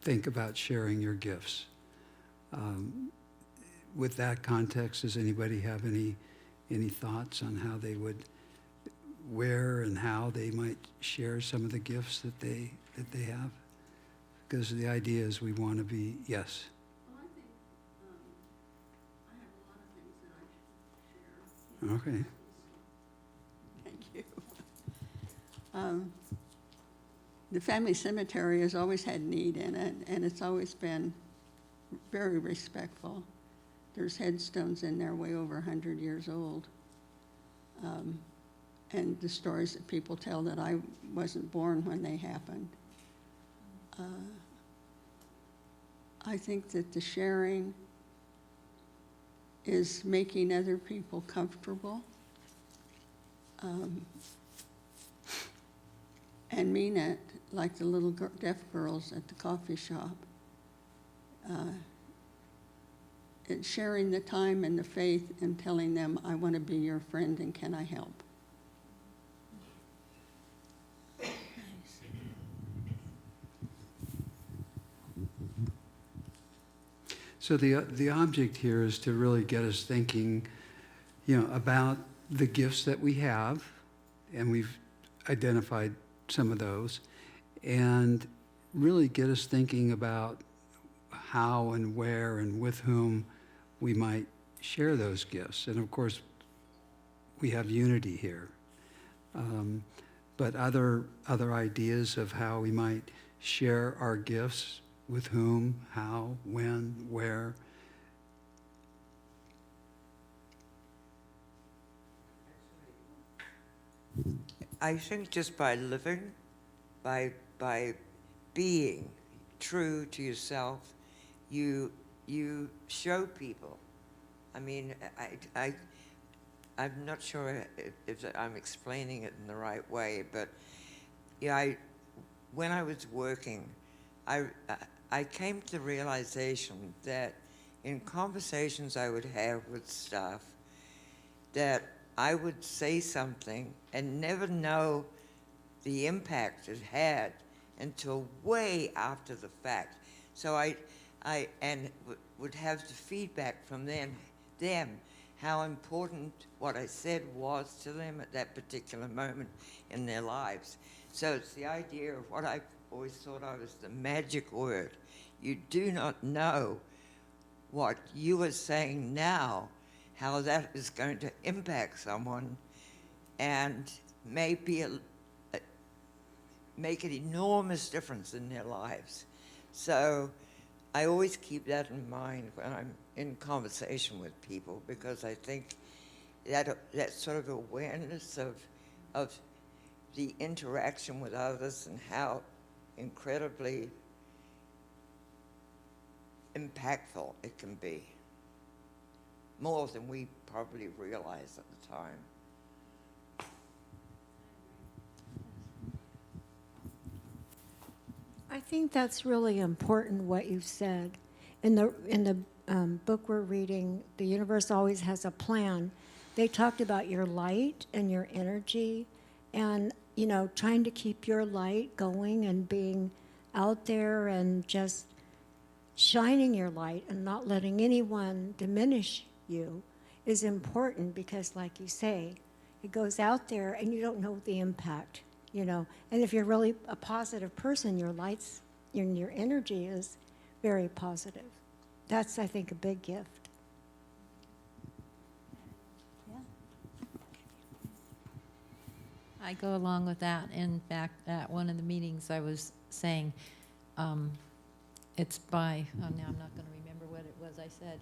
think about sharing your gifts. With that context, does anybody have any thoughts on how they would, where and how they might share some of the gifts that they have? Because the idea is we want to be, yes. Well, I think I have a lot of things that I share. Okay. Thank you. The family cemetery has always had need in it, and it's always been very respectful. There's headstones in there way over 100 years old. And the stories that people tell that I wasn't born when they happened. I think that the sharing is making other people comfortable, and mean it, like the little deaf girls at the coffee shop. It's sharing the time and the faith and telling them, I want to be your friend and can I help? So the object here is to really get us thinking, about the gifts that we have, and we've identified some of those, and really get us thinking about how and where and with whom we might share those gifts. And of course, we have unity here. But other ideas of how we might share our gifts with whom, how, when, where. I think just by living, by being true to yourself, you show people. I mean, I'm not sure if I'm explaining it in the right way, but yeah, when I was working, I came to the realization that in conversations I would have with staff, that I would say something and never know the impact it had until way after the fact. So I would have the feedback from them how important what I said was to them at that particular moment in their lives. So it's the idea of what I always thought of as the magic word. You do not know what you are saying now, how that is going to impact someone and maybe make an enormous difference in their lives. So I always keep that in mind when I'm in conversation with people, because I think that sort of awareness of the interaction with others and how incredibly impactful it can be, more than we probably realize at the time. I think that's really important what you've said. In the book we're reading, The Universe Always Has a Plan, they talked about your light and your energy and, you know, trying to keep your light going and being out there and just shining your light and not letting anyone diminish you is important, because, like you say, it goes out there and you don't know the impact, you know. And if you're really a positive person, your lights and your energy is very positive. That's, I think, a big gift. I go along with that. In fact, at one of the meetings I was saying, it's by, oh, now I'm not going to remember what it was I said.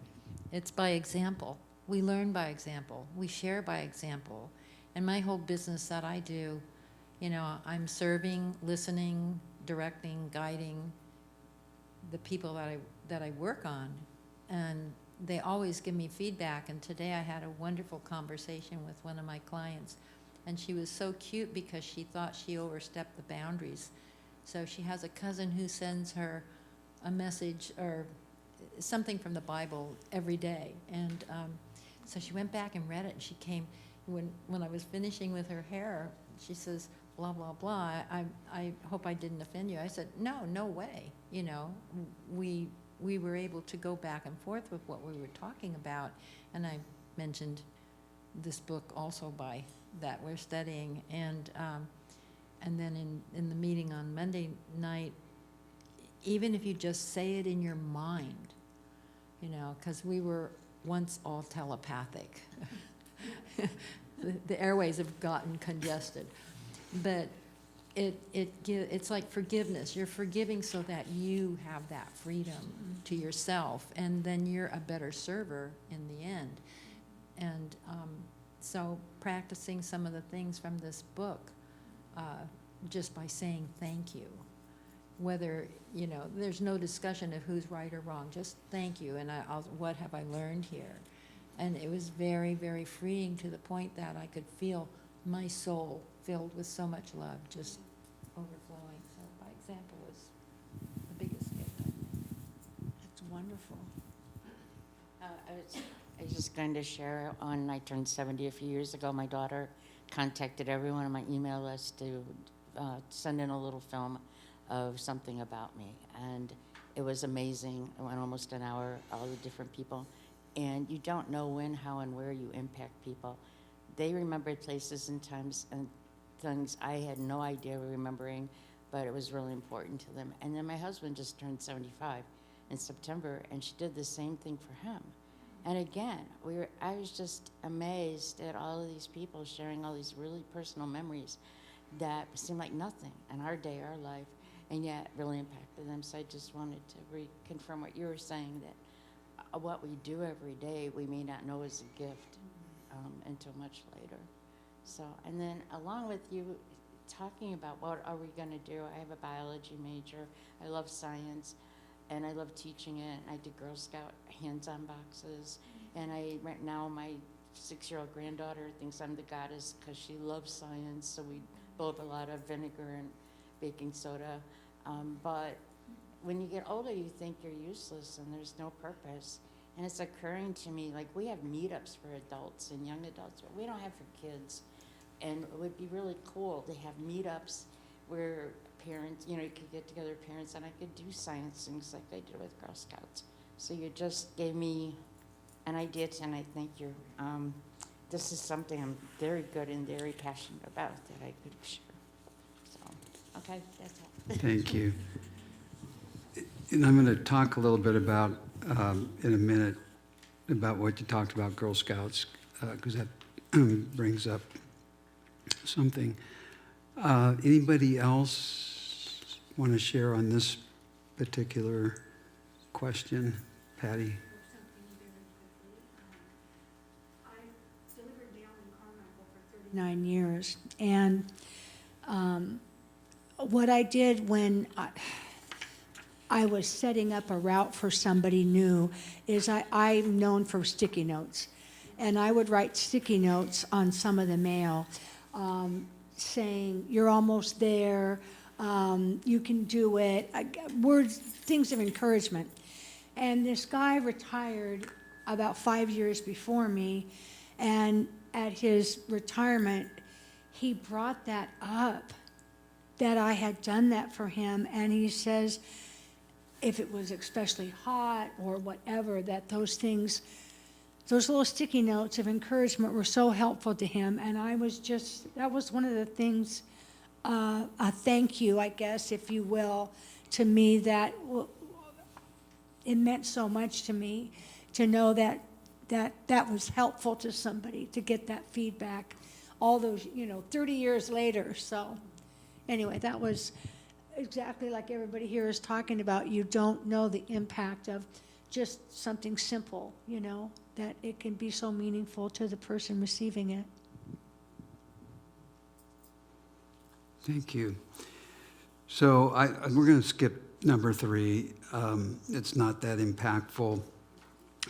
It's by example. We learn by example. We share by example. And my whole business that I do, you know, I'm serving, listening, directing, guiding the people that I work on. And they always give me feedback. And today I had a wonderful conversation with one of my clients. And she was so cute because she thought she overstepped the boundaries. So she has a cousin who sends her a message or something from the Bible every day. And so she went back and read it, and she came, when I was finishing with her hair, she says, blah, blah, blah, I hope I didn't offend you. I said, no way. You know, we were able to go back and forth with what we were talking about. And I mentioned this book also by that we're studying. And then in the meeting on Monday night, even if you just say it in your mind, you know, because we were once all telepathic. The airways have gotten congested. But it's like forgiveness. You're forgiving so that you have that freedom to yourself, and then you're a better server in the end. And so practicing some of the things from this book, just by saying thank you, whether, you know, there's no discussion of who's right or wrong, just thank you, and what have I learned here? And it was very, very freeing, to the point that I could feel my soul filled with so much love, just overflowing. So by example was the biggest gift, I think. That's wonderful. I was just going to share on, I turned 70 a few years ago. My daughter contacted everyone on my email list to send in a little film of something about me. And it was amazing. It went almost an hour, all the different people. And you don't know when, how, and where you impact people. They remembered places and times and things I had no idea were remembering, but it was really important to them. And then my husband just turned 75 in September, and she did the same thing for him. And again, I was just amazed at all of these people sharing all these really personal memories that seemed like nothing in our day, our life. and yet really impacted them. So I just wanted to reconfirm what you were saying, that what we do every day we may not know is a gift until much later. So, and then along with you talking about what are we going to do, I have a biology major. I love science, and I love teaching it. I did Girl Scout hands-on boxes, and right now my 6-year-old granddaughter thinks I'm the goddess because she loves science, so we build a lot of vinegar and baking soda. But when you get older, you think you're useless and there's no purpose. And it's occurring to me, like, we have meetups for adults and young adults, but we don't have for kids. And it would be really cool to have meetups where parents, you could get together parents, and I could do science things like I did with Girl Scouts. So you just gave me an idea, and I thank you. This is something I'm very good and very passionate about that I could share. So, okay, that's all. Thank you. And I'm going to talk a little bit about, in a minute, about what you talked about Girl Scouts, because that brings up something. Anybody else want to share on this particular question? Patty? 9 years. And what I did when I was setting up a route for somebody new is I'm known for sticky notes. And I would write sticky notes on some of the mail saying, you're almost there, you can do it, words, things of encouragement. And this guy retired about 5 years before me, and at his retirement, he brought that up, that I had done that for him, and he says, if it was especially hot or whatever, that those things, those little sticky notes of encouragement were so helpful to him, and I was just, that was one of the things, a thank you, I guess, if you will, to me, that it meant so much to me to know that was helpful to somebody, to get that feedback all those, 30 years later. So anyway, that was exactly like everybody here is talking about. You don't know the impact of just something simple, that it can be so meaningful to the person receiving it. Thank you. So we're going to skip number 3. It's not that impactful,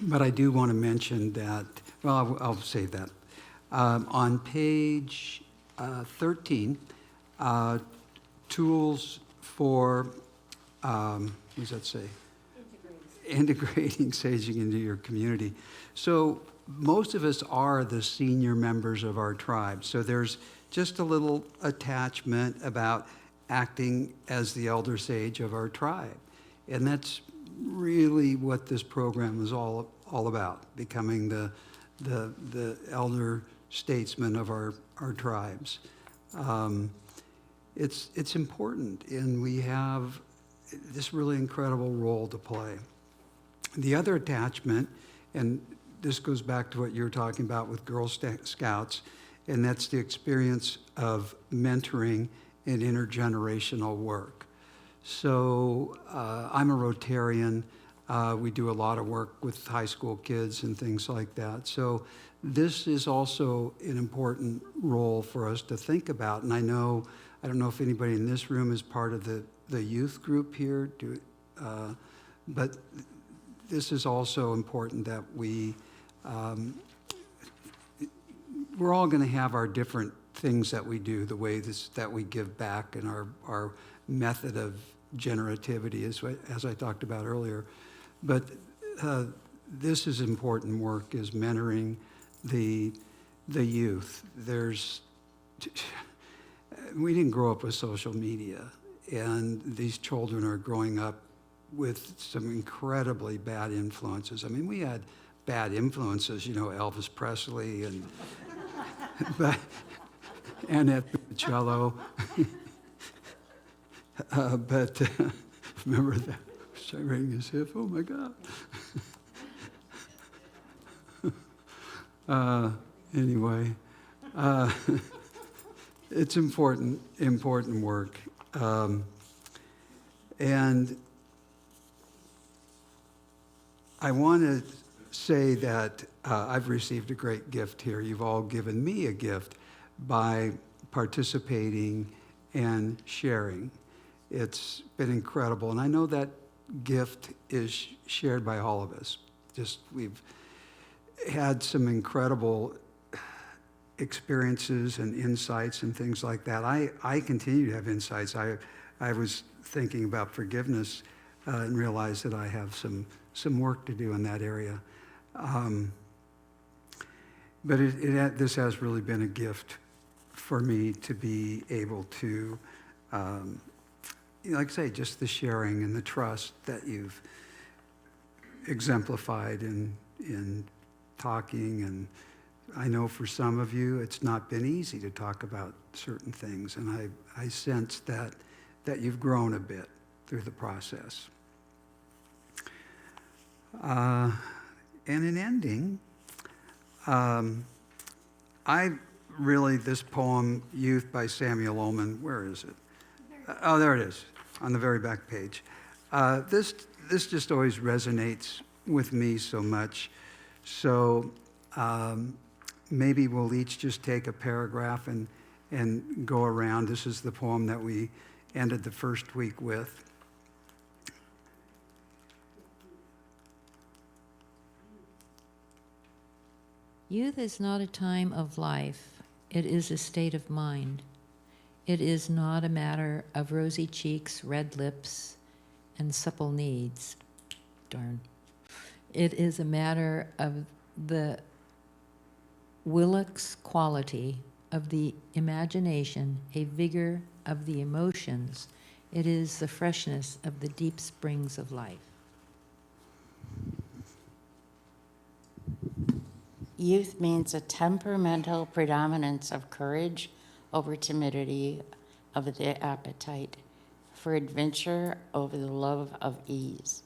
but I do want to mention that, well, I'll save that. On page 13, tools for, what does that say? Integrating saging into your community. So most of us are the senior members of our tribe. So there's just a little attachment about acting as the elder sage of our tribe. And that's really what this program is all about, becoming the elder statesman of our tribes. It's important, and we have this really incredible role to play. The other attachment, and this goes back to what you were talking about with Girl Scouts, and that's the experience of mentoring and intergenerational work. So I'm a Rotarian. We do a lot of work with high school kids and things like that. So this is also an important role for us to think about. And I don't know if anybody in this room is part of the youth group here, but this is also important that we're all going to have our different things that we do, the way that we give back, and our method of generativity, as I talked about earlier. But this is important work, is mentoring the youth. We didn't grow up with social media, and these children are growing up with some incredibly bad influences. I mean, we had bad influences, Elvis Presley and Annette Cello. But remember that? Shaking his hip. Oh my God. Anyway, it's important work. And I want to say that I've received a great gift here. You've all given me a gift by participating and sharing. It's been incredible. And I know that gift is shared by all of us. We've had some incredible experiences and insights and things like that. I continue to have insights. I was thinking about forgiveness and realized that I have some work to do in that area. But this has really been a gift for me to be able to, like I say, just the sharing and the trust that you've exemplified in talking. And I know for some of you, it's not been easy to talk about certain things. And I sense that you've grown a bit through the process. And in ending, this poem, Youth by Samuel Ullman, where is it? Oh, there it is, on the very back page. This just always resonates with me so much. So maybe we'll each just take a paragraph and go around. This is the poem that we ended the first week with. Youth is not a time of life, it is a state of mind. It is not a matter of rosy cheeks, red lips, and supple knees. Darn. It is a matter of the Willock's quality of the imagination, a vigor of the emotions. It is the freshness of the deep springs of life. Youth means a temperamental predominance of courage over timidity, of the appetite for adventure over the love of ease.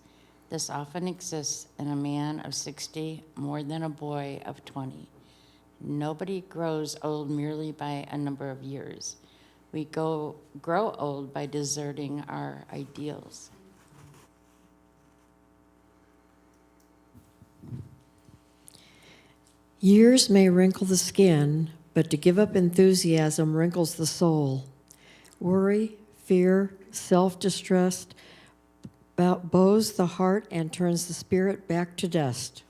This often exists in a man of 60 more than a boy of 20. Nobody grows old merely by a number of years. We grow old by deserting our ideals. Years may wrinkle the skin, but to give up enthusiasm wrinkles the soul. Worry, fear, self-distrust bows the heart and turns the spirit back to dust.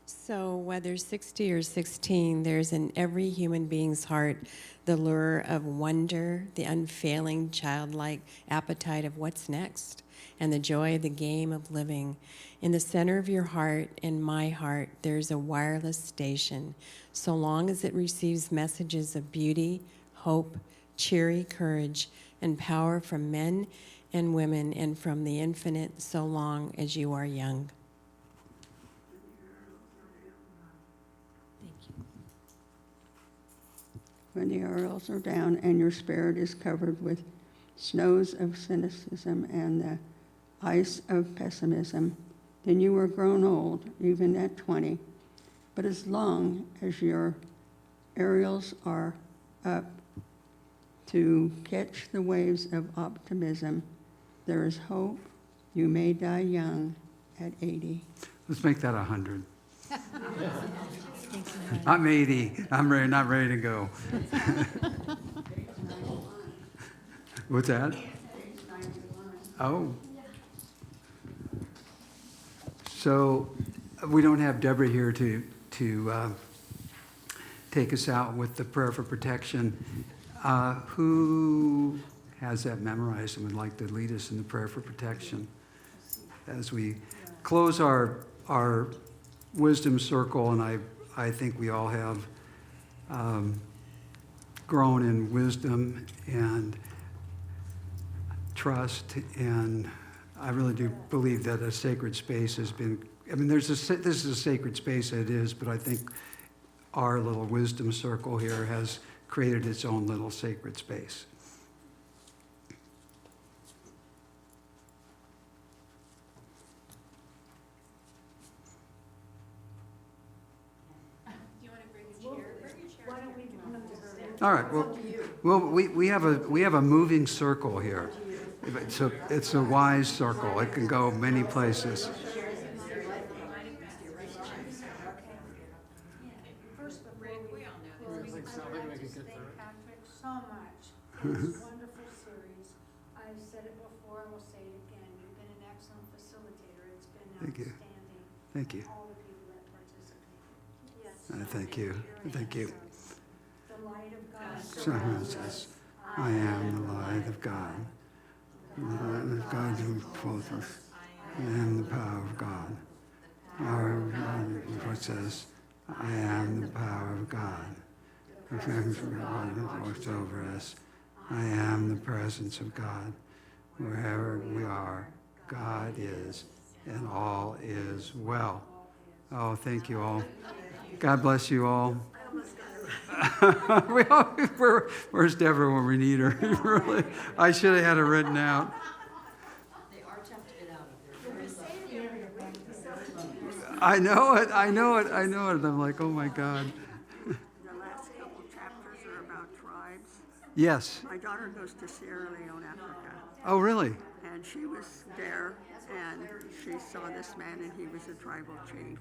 So whether 60 or 16, there's in every human being's heart the lure of wonder, the unfailing childlike appetite of what's next, and the joy of the game of living. In the center of your heart, in my heart, there's a wireless station. So long as it receives messages of beauty, hope, cheery courage, and power from men and women and from the infinite, so long as you are young. When the arrows are down and your spirit is covered with snows of cynicism and the ice of pessimism, then you are grown old, even at 20. But as long as your aerials are up to catch the waves of optimism, there is hope. You may die young at 80. Let's make that 100. I'm 80. I'm not ready to go. What's that? Oh. So we don't have Deborah here to take us out with the prayer for protection. Who has that memorized and would like to lead us in the prayer for protection as we close our wisdom circle? And I think we all have grown in wisdom and trust, and I really do believe that a sacred space has been, this is a sacred space, it is, but I think our little wisdom circle here has created its own little sacred space. All right, well, Well, we have a moving circle here. It's a wise circle. It can go many places. First, before we I'd like to thank Patrick so much. It was a wonderful series. I've said it before, I will say it again. You've been an excellent facilitator. It's been Thank you. outstanding. Thank you. All the people that participated. Yes. Thank you. Thank you. The light of God. Someone says, I am the light of God. The light of God who flows us. I am the power of God. Our Lord says, I am the power of God. The presence of God works over us. I am the presence of God. Wherever we are, God is, and all is well. Oh, thank you all. God bless you all. Where's Deborah when we need her? Really, I should have had her written out. They are tough to get out of there. I know it. I'm like, oh my God. The last couple chapters are about tribes. Yes. My daughter goes to Sierra Leone, Africa, Oh, really? and she was there, and she saw this man, and he was a tribal chief.